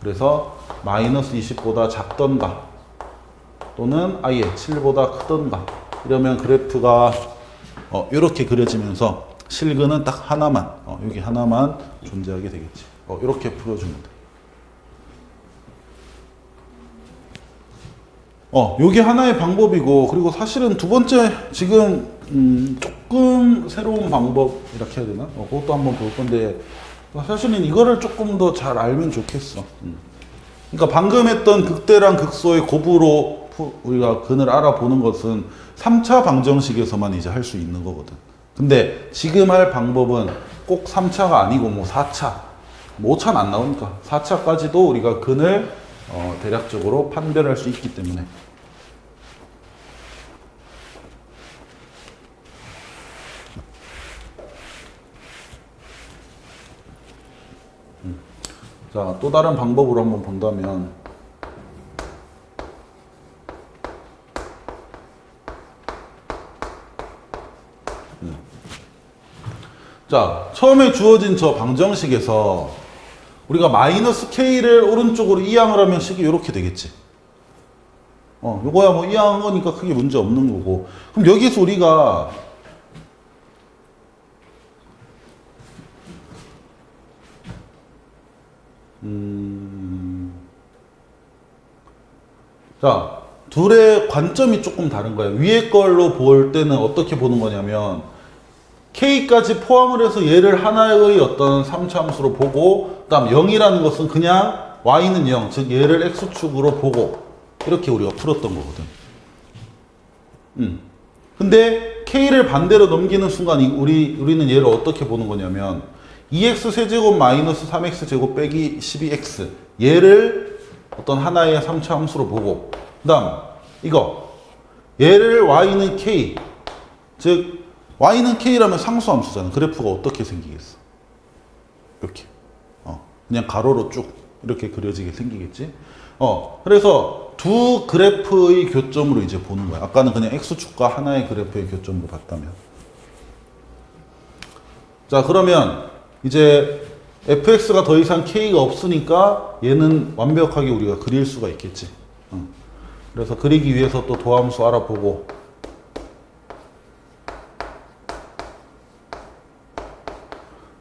그래서 마이너스 20보다 작던가 또는 아예 7보다 크던가 이러면 그래프가 이렇게 그려지면서 실근은 딱 하나만 여기 하나만 존재하게 되겠지. 이렇게 풀어주면 돼. 요게 하나의 방법이고, 그리고 사실은 두 번째 지금 조금 새로운 방법 이렇게 해야 되나? 그것도 한번 볼 건데 사실은 이거를 조금 더 잘 알면 좋겠어. 그러니까 방금 했던 극대랑 극소의 곱으로 우리가 근을 알아보는 것은 3차 방정식에서만 이제 할 수 있는 거거든. 근데 지금 할 방법은 꼭 3차가 아니고 뭐 4차, 뭐 5차는 안 나오니까 4차까지도 우리가 근을 대략적으로 판별할 수 있기 때문에. 자, 또 다른 방법으로 한번 본다면, 자, 처음에 주어진 저 방정식에서 우리가 마이너스 k를 오른쪽으로 이항을 하면 식이 이렇게 되겠지. 요거야 뭐 이항한 거니까 크게 문제 없는 거고. 그럼 여기서 우리가 자, 둘의 관점이 조금 다른 거예요. 위에 걸로 볼 때는 어떻게 보는 거냐면 k까지 포함을 해서 얘를 하나의 어떤 3차 함수로 보고, 그 다음 0이라는 것은 그냥 y는 0, 즉 얘를 x축으로 보고, 이렇게 우리가 풀었던 거거든. 근데 k를 반대로 넘기는 순간 우리는 얘를 어떻게 보는 거냐면 2x 세제곱 마이너스 3x 제곱 빼기 12x, 얘를 어떤 하나의 3차 함수로 보고, 그 다음 이거 얘를 y는 k, 즉 y는 k라면 상수함수잖아. 그래프가 어떻게 생기겠어? 이렇게. 그냥 가로로 쭉 이렇게 그려지게 생기겠지? 그래서 두 그래프의 교점으로 이제 보는 거야. 아까는 그냥 x축과 하나의 그래프의 교점으로 봤다면. 자, 그러면 이제 fx가 더 이상 k가 없으니까 얘는 완벽하게 우리가 그릴 수가 있겠지. 그래서 그리기 위해서 또 도함수 알아보고,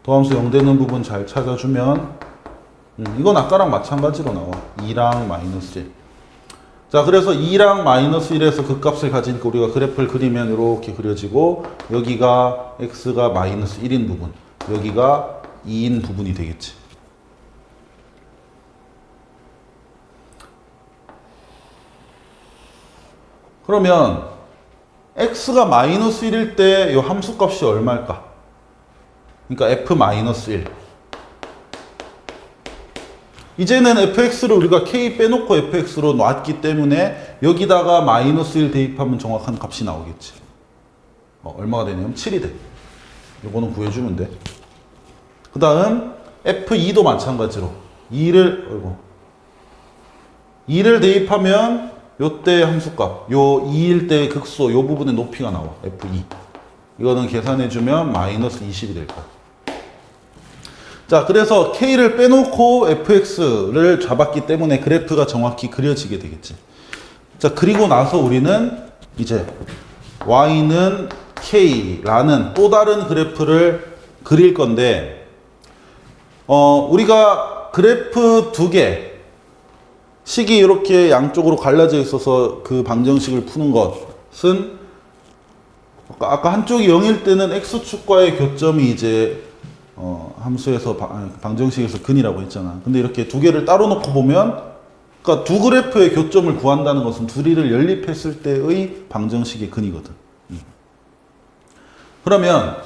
도함수 0 되는 부분 잘 찾아주면 이건 아까랑 마찬가지로 나와. 2랑 마이너스 1. 자, 그래서 2랑 마이너스 1에서 그 값을 가지니까 우리가 그래프를 그리면 이렇게 그려지고, 여기가 x가 마이너스 1인 부분, 여기가 2인 부분이 되겠지. 그러면 x가 마이너스 1일 때 이 함수값이 얼마일까? 그러니까 f-1. 이제는 fx를 우리가 k 빼놓고 fx로 놨기 때문에 여기다가 마이너스 1 대입하면 정확한 값이 나오겠지. 얼마가 되냐면 7이 돼. 요거는 구해주면 돼. 그 다음 f2도 마찬가지로 2를 대입하면 요때 함수값, 요 2일 때 극소 요 부분의 높이가 나와. f2. 이거는 계산해주면 마이너스 20이 될 거야. 자, 그래서 k를 빼놓고 fx를 잡았기 때문에 그래프가 정확히 그려지게 되겠지. 자, 그리고 나서 우리는 이제 y는 k라는 또 다른 그래프를 그릴 건데, 우리가 그래프 두 개, 식이 이렇게 양쪽으로 갈라져 있어서 그 방정식을 푸는 것은, 아까 한쪽이 0일 때는 x축과의 교점이 이제 함수에서 방정식에서 근이라고 했잖아. 근데 이렇게 두 개를 따로 놓고 보면, 그러니까 두 그래프의 교점을 구한다는 것은 둘이를 연립했을 때의 방정식의 근이거든. 그러면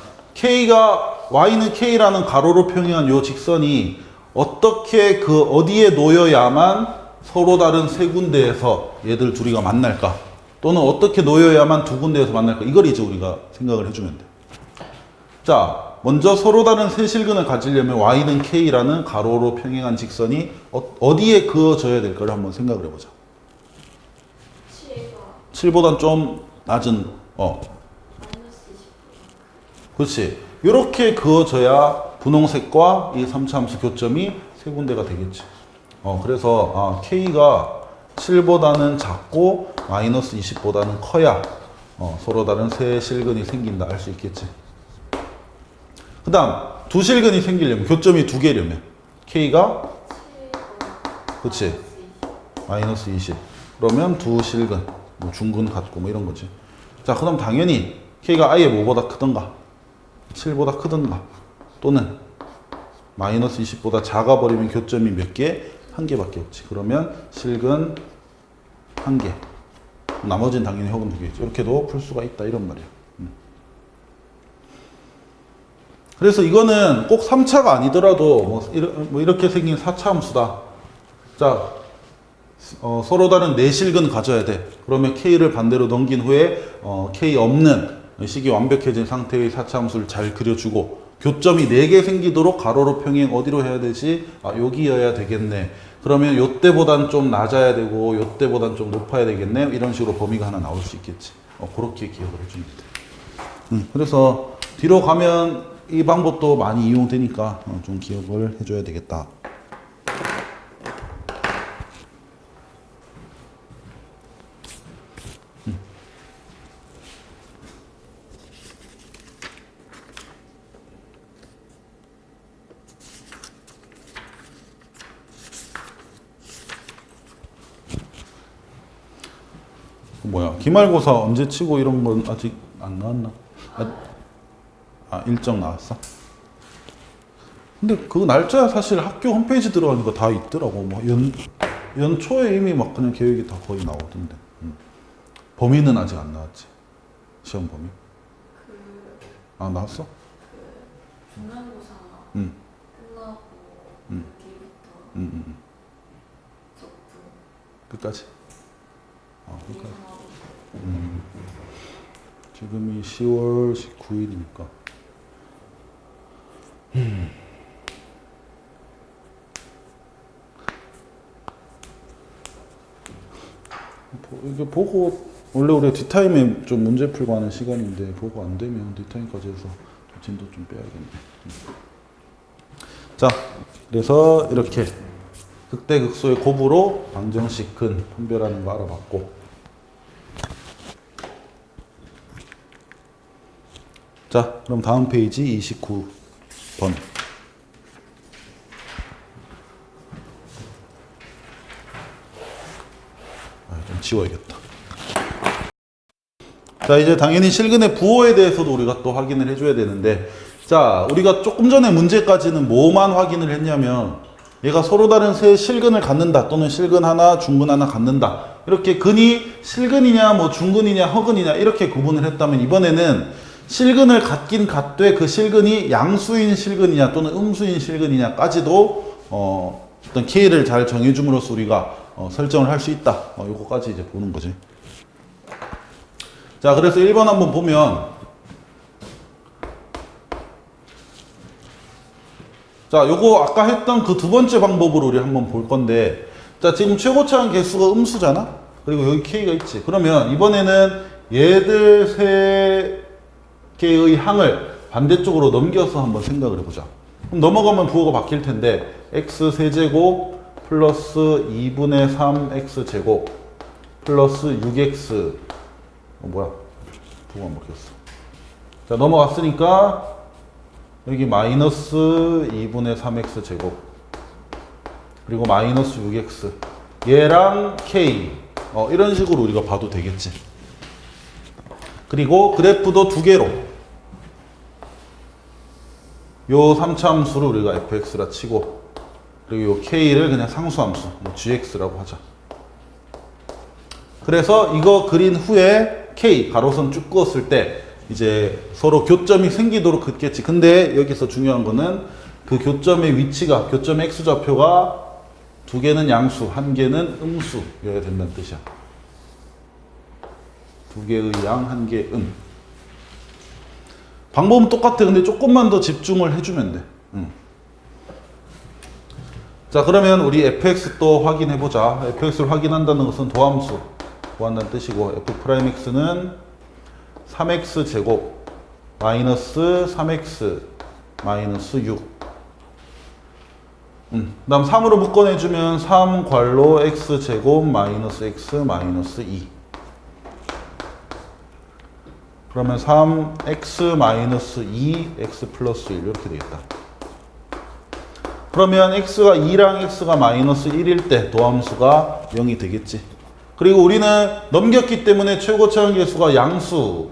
y는 k라는 가로로 평행한 요 직선이 어떻게 어디에 놓여야만 서로 다른 세 군데에서 얘들 둘이가 만날까? 또는 어떻게 놓여야만 두 군데에서 만날까? 이걸 이제 우리가 생각을 해주면 돼. 자, 먼저 서로 다른 세실근을 가지려면 y는 k라는 가로로 평행한 직선이 어디에 그어져야 될까를 한번 생각을 해보자. 7보단 좀 낮은, 마이너스 20. 그렇지. 이렇게 그어져야 분홍색과 이 3차 함수 교점이 세 군데가 되겠지. 그래서 k가 7보다는 작고 마이너스 20보다는 커야 서로 다른 세 실근이 생긴다 알 수 있겠지. 그 다음 두 실근이 생기려면, 교점이 두 개려면 k가, 그치, 마이너스 20. 그러면 두 실근, 뭐 중근 같고 뭐 이런 거지. 자, 그럼 당연히 k가 아예 뭐보다 크던가 7보다 크던가 또는 마이너스 20보다 작아버리면 교점이 몇 개? 한 개밖에 없지. 그러면 실근 한 개, 나머지는 당연히 혹은 두 개겠지. 이렇게도 풀 수가 있다 이런 말이야. 그래서 이거는 꼭 3차가 아니더라도 뭐 이렇게 생긴 4차 함수다. 자, 서로 다른 내실근 가져야 돼. 그러면 K를 반대로 넘긴 후에 K 없는 식이 완벽해진 상태의 4차 함수를 잘 그려주고 교점이 4개 생기도록 가로로 평행 어디로 해야 되지? 여기여야 되겠네. 그러면 요때보단 좀 낮아야 되고 요때보단 좀 높아야 되겠네. 이런 식으로 범위가 하나 나올 수 있겠지. 그렇게 기억을 해주면 돼. 그래서 뒤로 가면 이 방법도 많이 이용되니까 좀 기억을 해줘야 되겠다. 뭐야 기말고사 언제 치고 이런 건 아직 안 나왔나? 일정 나왔어? 근데 그 날짜 사실 학교 홈페이지 들어가니까 다 있더라고. 뭐 연초에 이미 막 그냥 계획이 다 거의 나오던데. 범위는 아직 안 나왔지. 시험 범위. 나왔어? 중간고사 응. 끝나고 응. 뒤부터 적분 끝까지. 끝까지. 예상하고 지금이 10월 19일이니까. 이게 보고 원래 우리 뒷타임에 좀 문제 풀고 하는 시간인데 보고 안 되면 뒷타임까지 해서 진도 좀 빼야겠네. 자, 그래서 이렇게 극대극소의 곱으로 방정식 근 판별하는 거 알아봤고, 자, 그럼 다음 페이지 29번. 좀 지워야겠다. 자, 이제 당연히 실근의 부호에 대해서도 우리가 또 확인을 해줘야 되는데, 자, 우리가 조금 전에 문제까지는 뭐만 확인을 했냐면, 얘가 서로 다른 세 실근을 갖는다, 또는 실근 하나, 중근 하나 갖는다. 이렇게 근이 실근이냐, 뭐 중근이냐, 허근이냐, 이렇게 구분을 했다면, 이번에는 실근을 갖긴 갖되 그 실근이 양수인 실근이냐, 또는 음수인 실근이냐까지도, 어떤 K를 잘 정해줌으로써 우리가 설정을 할 수 있다. 요거까지 이제 보는 거지. 자, 그래서 1번 한번 보면, 자, 요거 아까 했던 그 두 번째 방법으로 우리 한번 볼 건데, 자, 지금 최고차항 개수가 음수잖아? 그리고 여기 K가 있지. 그러면 이번에는 얘들 세 개의 항을 반대쪽으로 넘겨서 한번 생각을 해보자. 그럼 넘어가면 부호가 바뀔 텐데, x 세제곱 플러스 2분의 3x제곱 플러스 6x 뭐야? 부호가 안 바뀌었어. 자, 넘어갔으니까 여기 마이너스 2분의 3x제곱 그리고 마이너스 6x 얘랑 k 이런 식으로 우리가 봐도 되겠지. 그리고 그래프도 두 개로 요 3차 함수를 우리가 fx라 치고 그리고 요 k를 그냥 상수함수 뭐 gx라고 하자. 그래서 이거 그린 후에 k 가로선 쭉 그었을 때 이제 서로 교점이 생기도록 긋겠지. 근데 여기서 중요한 거는 그 교점의 위치가 교점의 x좌표가 두 개는 양수, 한 개는 음수여야 된다는 뜻이야. 두 개의 양, 한 개의 방법은 똑같아. 근데 조금만 더 집중을 해주면 돼. 자, 그러면 우리 fx 또 확인해보자. fx를 확인한다는 것은 도함수 구한다는 뜻이고, f'x는 3x 제곱 마이너스 3x 마이너스 6. 다음 3으로 묶어내주면 3 괄호 x 제곱 마이너스 x 마이너스 2. 그러면 3x 마이너스 2 x 플러스 1 이렇게 되겠다. 그러면 x가 2랑 x가 마이너스 1일 때 도함수가 0이 되겠지. 그리고 우리는 넘겼기 때문에 최고차항 계수가 양수로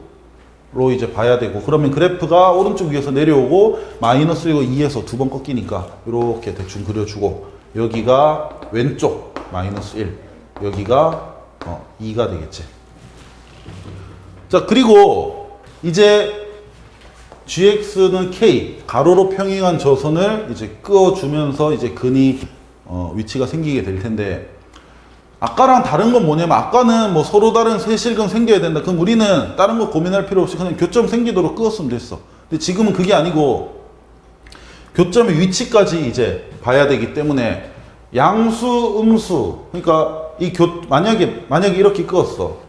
이제 봐야 되고, 그러면 그래프가 오른쪽 위에서 내려오고 마이너스 1과 2에서 두 번 꺾이니까 이렇게 대충 그려주고, 여기가 왼쪽 마이너스 1, 여기가 2가 되겠지. 자, 그리고 이제 gx는 k 가로로 평행한 저선을 이제 끄어주면서 이제 근이 위치가 생기게 될 텐데, 아까랑 다른 건 뭐냐면 아까는 뭐 서로 다른 세 실근 생겨야 된다. 그럼 우리는 다른 거 고민할 필요 없이 그냥 교점 생기도록 끄었으면 됐어. 근데 지금은 그게 아니고 교점의 위치까지 이제 봐야 되기 때문에 양수, 음수. 그러니까 만약에 이렇게 끄었어.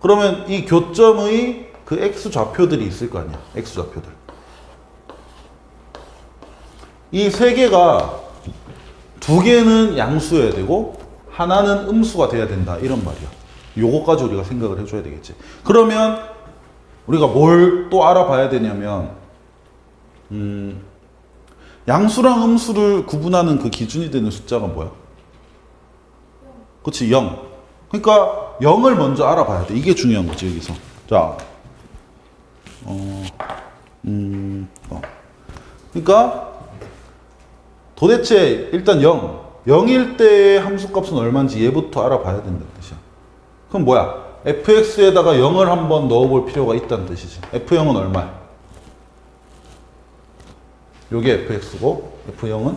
그러면 이 교점의 그 x 좌표들이 있을 거 아니야. x 좌표들. 이 세 개가 두 개는 양수여야 되고 하나는 음수가 돼야 된다. 이런 말이야. 요거까지 우리가 생각을 해줘야 되겠지. 그러면 우리가 뭘 또 알아봐야 되냐면 양수랑 음수를 구분하는 그 기준이 되는 숫자가 뭐야? 그치, 0. 그러니까 0을 먼저 알아봐야 돼. 이게 중요한 거지, 여기서. 자, 그러니까 도대체 일단 0일 때의 함수값은 얼마인지 얘부터 알아봐야 된다는 뜻이야. 그럼 뭐야? fx에다가 0을 한번 넣어볼 필요가 있다는 뜻이지. f0은 얼마야? 요게 fx고 f0은?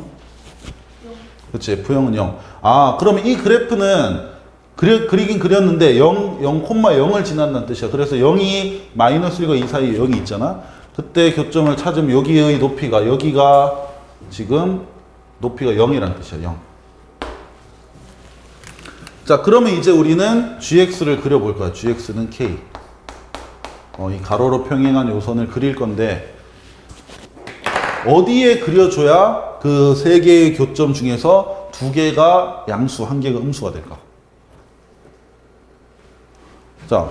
그렇지, f0은 0. 아, 그러면 이 그래프는 그리긴 그렸는데 0,0을 지난다는 뜻이야. 그래서 0이 마이너스 1과 2 사이에 0이 있잖아. 그때 교점을 찾으면 여기의 높이가 여기가 지금 높이가 0이라는 뜻이야. 0. 자, 그러면 이제 우리는 gx를 그려볼 거야. gx는 k. 이 가로로 평행한 요선을 그릴 건데 어디에 그려줘야 그 세 개의 교점 중에서 두 개가 양수, 한 개가 음수가 될까? 자,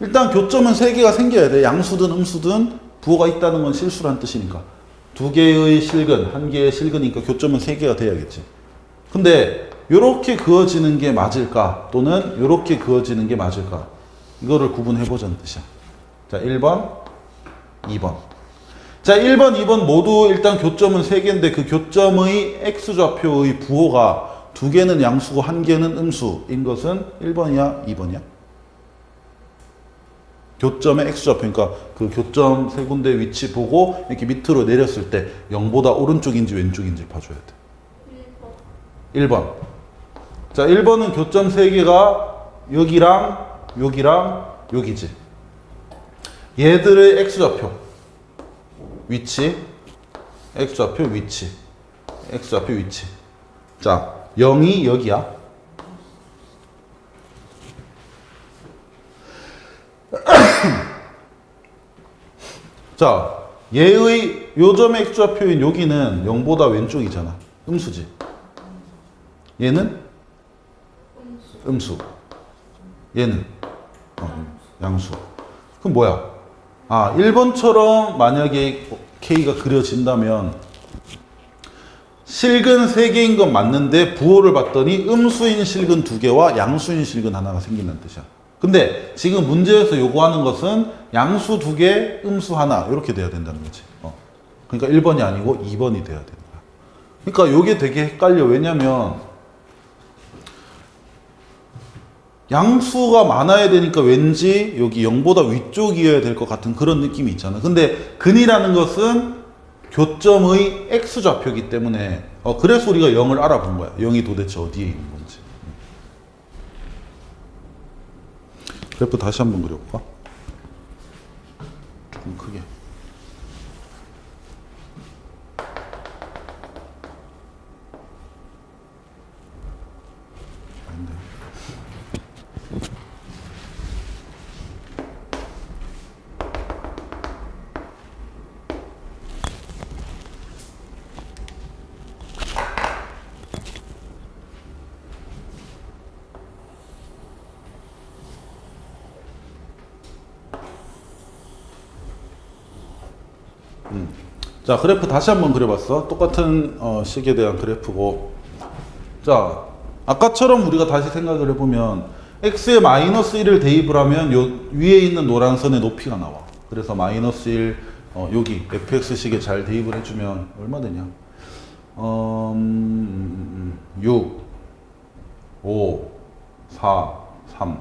일단 교점은 세 개가 생겨야 돼. 양수든 음수든 부호가 있다는 건 실수란 뜻이니까. 두 개의 실근, 한 개의 실근이니까 교점은 세 개가 돼야겠지. 근데 요렇게 그어지는 게 맞을까? 또는 요렇게 그어지는 게 맞을까? 이거를 구분해보자는 뜻이야. 자, 1번, 2번. 자, 1번, 2번 모두 일단 교점은 3개인데 그 교점의 x좌표의 부호가 2개는 양수고 1개는 음수인 것은 1번이야, 2번이야? 교점의 x좌표, 그러니까 그 교점 세 군데 위치 보고 이렇게 밑으로 내렸을 때 0보다 오른쪽인지 왼쪽인지 봐줘야 돼. 1번. 자, 1번은 교점 3개가 여기랑 여기랑 여기지. 얘들의 x좌표 위치, x좌표 위치, x좌표 위치. 자, 0이 여기야. 자, 얘의 요점의 x좌표인 여기는 0보다 왼쪽이잖아. 음수지. 얘는 음수. 얘는 양수. 그럼 뭐야? 아, 1번처럼 만약에 K가 그려진다면 실근 3개인 건 맞는데 부호를 봤더니 음수인 실근 2개와 양수인 실근 하나가 생긴다는 뜻이야. 근데 지금 문제에서 요구하는 것은 양수 2개, 음수 하나 이렇게 돼야 된다는 거지. 그러니까 1번이 아니고 2번이 돼야 되는 거야. 그러니까 요게 되게 헷갈려. 왜냐면 양수가 많아야 되니까 왠지 여기 0보다 위쪽이어야 될 것 같은 그런 느낌이 있잖아. 근데 근이라는 것은 교점의 x좌표이기 때문에 그래서 우리가 0을 알아본 거야. 0이 도대체 어디에 있는 건지. 그래프 다시 한번 그려볼까? 조금 크게. 아닌데. 자, 그래프 다시 한번 그려봤어. 똑같은 식에 대한 그래프고. 자, 아까처럼 우리가 다시 생각을 해보면 x에 마이너스 1을 대입을 하면 요 위에 있는 노란 선의 높이가 나와. 그래서 마이너스 1 여기 fx식에 잘 대입을 해주면 얼마 되냐? 6 5 4 3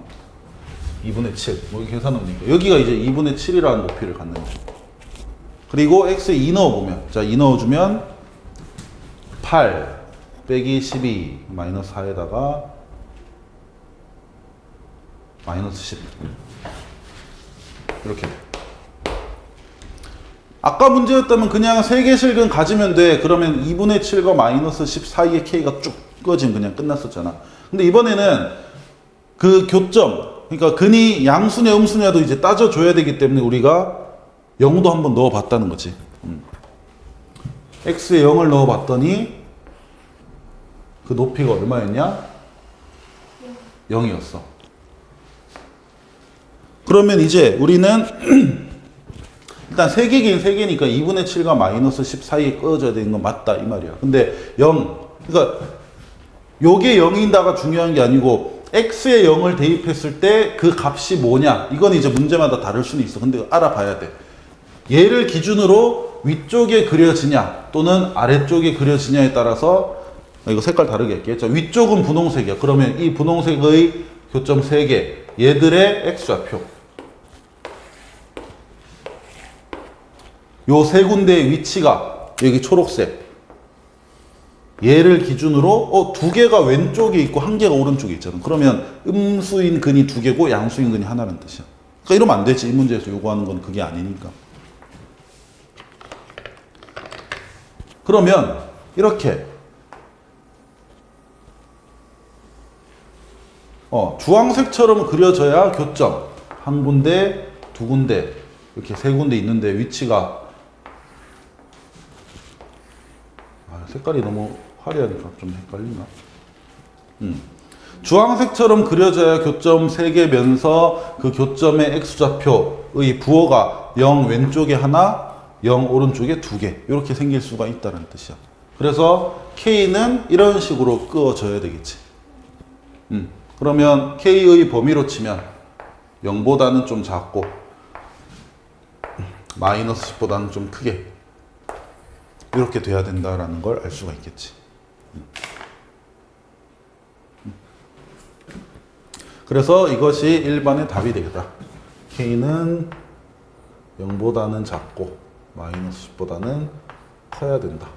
2분의 7 뭐 이렇게 계산 나오니까 여기가 이제 2분의 7이라는 높이를 갖는 거죠. 그리고 x에 2 넣어보면, 자, 2 넣어주면 8 빼기 12 마이너스 4에다가 마이너스 10 이렇게. 아까 문제였다면 그냥 3개 실근 가지면 돼. 그러면 2분의 7과 마이너스 10 사이의 k가 쭉 꺼지면 그냥 끝났었잖아. 근데 이번에는 그 교점, 그러니까 근이 양수냐 음수냐도 이제 따져줘야 되기 때문에 우리가 0도 한번 넣어봤다는 거지. x에 0을 넣어봤더니 그 높이가 얼마였냐? 0이었어. 그러면 이제 우리는 일단 3개긴 3개니까 2분의 7과 마이너스 10 사이에 꺼져야 되는 건 맞다 이 말이야. 근데 0, 그러니까 요게 0인다가 중요한 게 아니고 x에 0을 대입했을 때 그 값이 뭐냐, 이건 이제 문제마다 다를 수는 있어. 근데 알아봐야 돼. 얘를 기준으로 위쪽에 그려지냐 또는 아래쪽에 그려지냐에 따라서, 이거 색깔 다르게 할게. 자, 위쪽은 분홍색이야. 그러면 이 분홍색의 교점 3개, 얘들의 x좌표, 요 세 군데의 위치가 여기 초록색, 얘를 기준으로 2개가 왼쪽에 있고 1개가 오른쪽에 있잖아. 그러면 음수인 근이 2개고 양수인 근이 하나라는 뜻이야. 그러니까 이러면 안 되지. 이 문제에서 요구하는 건 그게 아니니까. 그러면 이렇게 주황색처럼 그려져야 교점 한 군데, 두 군데, 이렇게 세 군데 있는데 위치가, 색깔이 너무 화려하니까 좀 헷갈리나? 주황색처럼 그려져야 교점 3개면서 그 교점의 x좌표의 부호가 0 왼쪽에 하나, 0 오른쪽에 2개 이렇게 생길 수가 있다는 뜻이야. 그래서 k는 이런 식으로 끄어져야 되겠지. 그러면 k의 범위로 치면 0보다는 좀 작고 마이너스 10보다는 좀 크게 이렇게 돼야 된다라는 걸 알 수가 있겠지. 그래서 이것이 1번의 답이 되겠다. k는 0보다는 작고 마이너스 10보다는 커야 된다.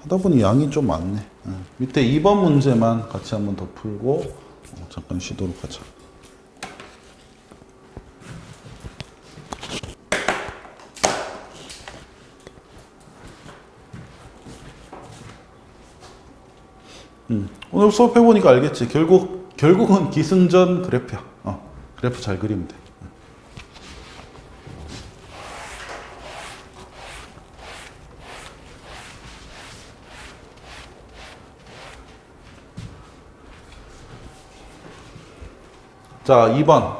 하다 보니 양이 좀 많네. 밑에 2번 문제만 같이 한번 더 풀고 잠깐 쉬도록 하자. 오늘 수업해보니까 알겠지. 결국은 기승전 그래프야. 그래프 잘 그리면 돼. 자, 2번.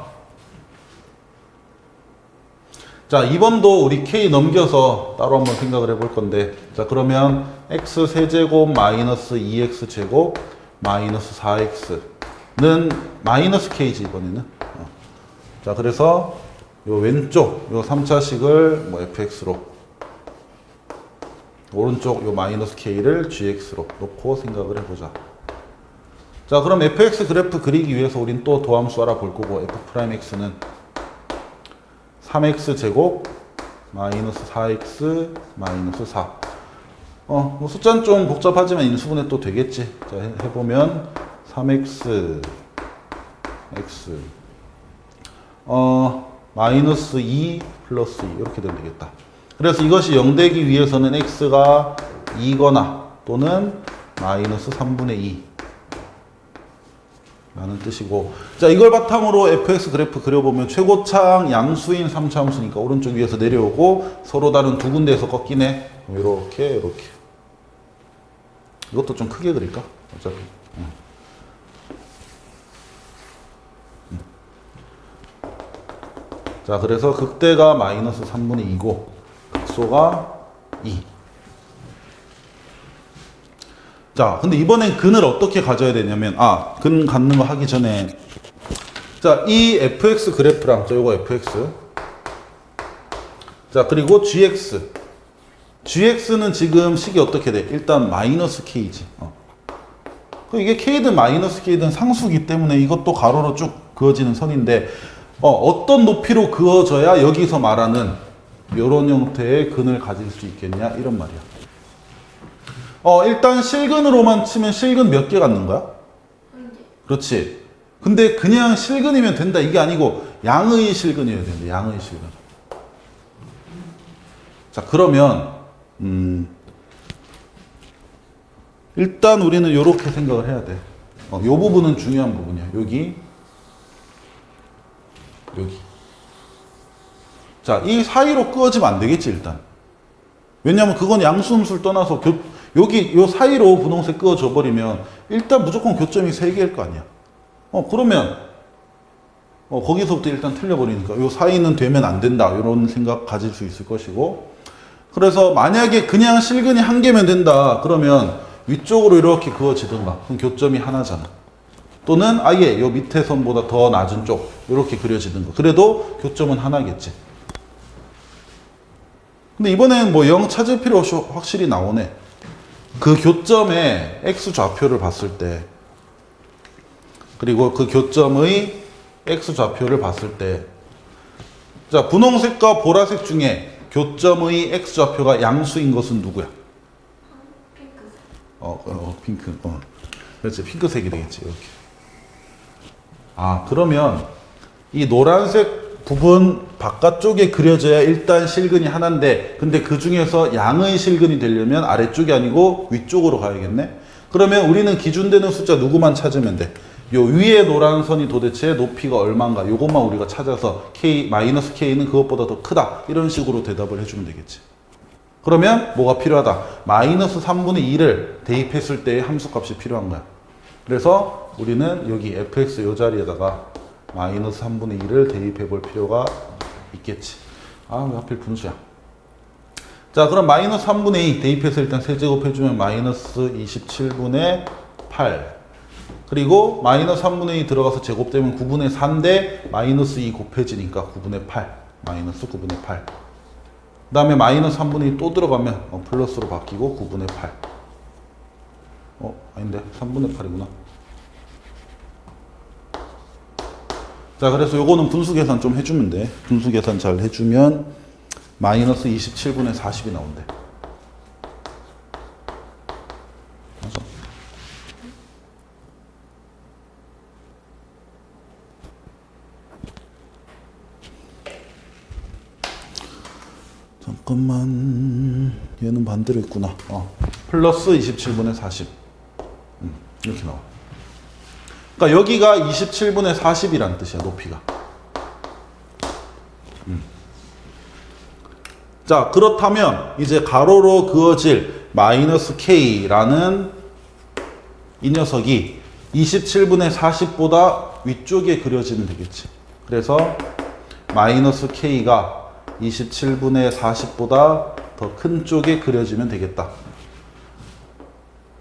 자, 2번도 우리 k 넘겨서 따로 한번 생각을 해볼 건데, 자, 그러면 x 세제곱 마이너스 2x 제곱 마이너스 4x는 마이너스 k지, 이번에는. 자, 그래서 요 왼쪽, 요 3차식을 뭐 fx로, 오른쪽 요 마이너스 k를 gx로 놓고 생각을 해보자. 자, 그럼 fx 그래프 그리기 위해서 우린 또 도함수 알아볼 거고, f'x는 3x 제곱 마이너스 4x 마이너스 4. 뭐 숫자는 좀 복잡하지만 인수분해 또 되겠지. 자, 해보면 3x x 마이너스 2 플러스 2 이렇게 되면 되겠다. 그래서 이것이 0 되기 위해서는 x가 2거나 또는 마이너스 3분의 2 라는 뜻이고, 자, 이걸 바탕으로 fx 그래프 그려보면 최고창 양수인 3차 함수니까 오른쪽 위에서 내려오고 서로 다른 두 군데에서 꺾이네. 이렇게 이것도 좀 크게 그릴까? 어차피 자, 그래서 극대가 마이너스 3분의 2고 극소가 2. 자, 근데 이번엔 근을 어떻게 가져야 되냐면, 근 갖는 거 하기 전에, 자, 이 fx 그래프랑, 자, 요거 fx. 자, 그리고 gx gx는 지금 식이 어떻게 돼? 일단 마이너스 k지. 이게 k든 마이너스 k든 상수기 때문에 이것도 가로로 쭉 그어지는 선인데 어떤 높이로 그어져야 여기서 말하는 이런 형태의 근을 가질 수 있겠냐 이런 말이야. 일단 실근으로만 치면 실근 몇 개 갖는 거야? 한 개. 그렇지. 근데 그냥 실근이면 된다 이게 아니고 양의 실근이어야 되는데 양의 실근. 자 그러면 일단 우리는 이렇게 생각을 해야 돼. 이 부분은 중요한 부분이야. 여기. 자, 이 사이로 끄어지면 안 되겠지, 일단. 왜냐면 그건 양수음수를 떠나서 여기 요 사이로 분홍색 끄어져 버리면 일단 무조건 교점이 3개일 거 아니야. 그러면 거기서부터 일단 틀려버리니까 요 사이는 되면 안 된다. 이런 생각 가질 수 있을 것이고. 그래서 만약에 그냥 실근이 1개면 된다. 그러면 위쪽으로 이렇게 그어지든가. 그럼 교점이 하나잖아. 또는 아예 요 밑에 선보다 더 낮은 쪽 이렇게 그려지든가. 그래도 교점은 하나겠지. 근데 이번엔 뭐 0 찾을 필요 없이 확실히 나오네. 그 교점의 x 좌표를 봤을 때 그리고 그 교점의 x 좌표를 봤을 때 자, 분홍색과 보라색 중에 교점의 x 좌표가 양수인 것은 누구야? 핑크색. 핑크. 그렇지. 핑크색이 되겠지. 이렇게. 그러면 이 노란색 부분 바깥쪽에 그려져야 일단 실근이 하나인데 근데 그 중에서 양의 실근이 되려면 아래쪽이 아니고 위쪽으로 가야겠네. 그러면 우리는 기준되는 숫자 누구만 찾으면 돼? 요 위에 노란 선이 도대체 높이가 얼마인가 요것만 우리가 찾아서 마이너스 k는 그것보다 더 크다 이런 식으로 대답을 해주면 되겠지. 그러면 뭐가 필요하다? 마이너스 3분의 2를 대입했을 때의 함수값이 필요한 거야. 그래서 우리는 여기 fx 요 자리에다가 마이너스 3분의 2를 대입해 볼 필요가 있겠지. 왜 하필 분수야. 자, 그럼 마이너스 3분의 2 대입해서 일단 세제곱 해주면 마이너스 27분의 8. 그리고 마이너스 3분의 2 들어가서 제곱되면 9분의 4인데 마이너스 2 곱해지니까 9분의 8. 마이너스 9분의 8. 그 다음에 마이너스 3분의 2 또 들어가면 플러스로 바뀌고 9분의 8. 아닌데 3분의 8이구나. 자, 그래서 요거는 분수 계산 좀 해주면 돼. 분수 계산 잘 해주면 마이너스 27분의 40이 나온대. 맞아. 잠깐만, 얘는 반대로 했구나. 플러스 27분의 40. 이렇게 나와. 그러니까 여기가 27분의 40이란 뜻이야, 높이가. 자, 그렇다면 이제 가로로 그어질 마이너스 k라는 이 녀석이 27분의 40보다 위쪽에 그려지면 되겠지. 그래서 마이너스 k가 27분의 40보다 더 큰 쪽에 그려지면 되겠다.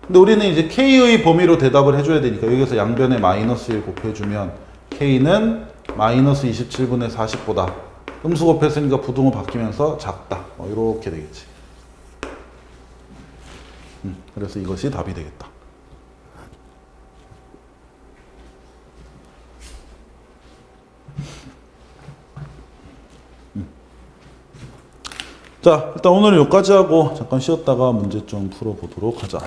근데 우리는 이제 k의 범위로 대답을 해줘야 되니까 여기서 양변에 마이너스 1 곱해주면 k는 마이너스 27분의 40보다 음수 곱했으니까 부등호 바뀌면서 작다. 이렇게 되겠지. 그래서 이것이 답이 되겠다. 자, 일단 오늘은 여기까지 하고 잠깐 쉬었다가 문제 좀 풀어보도록 하자.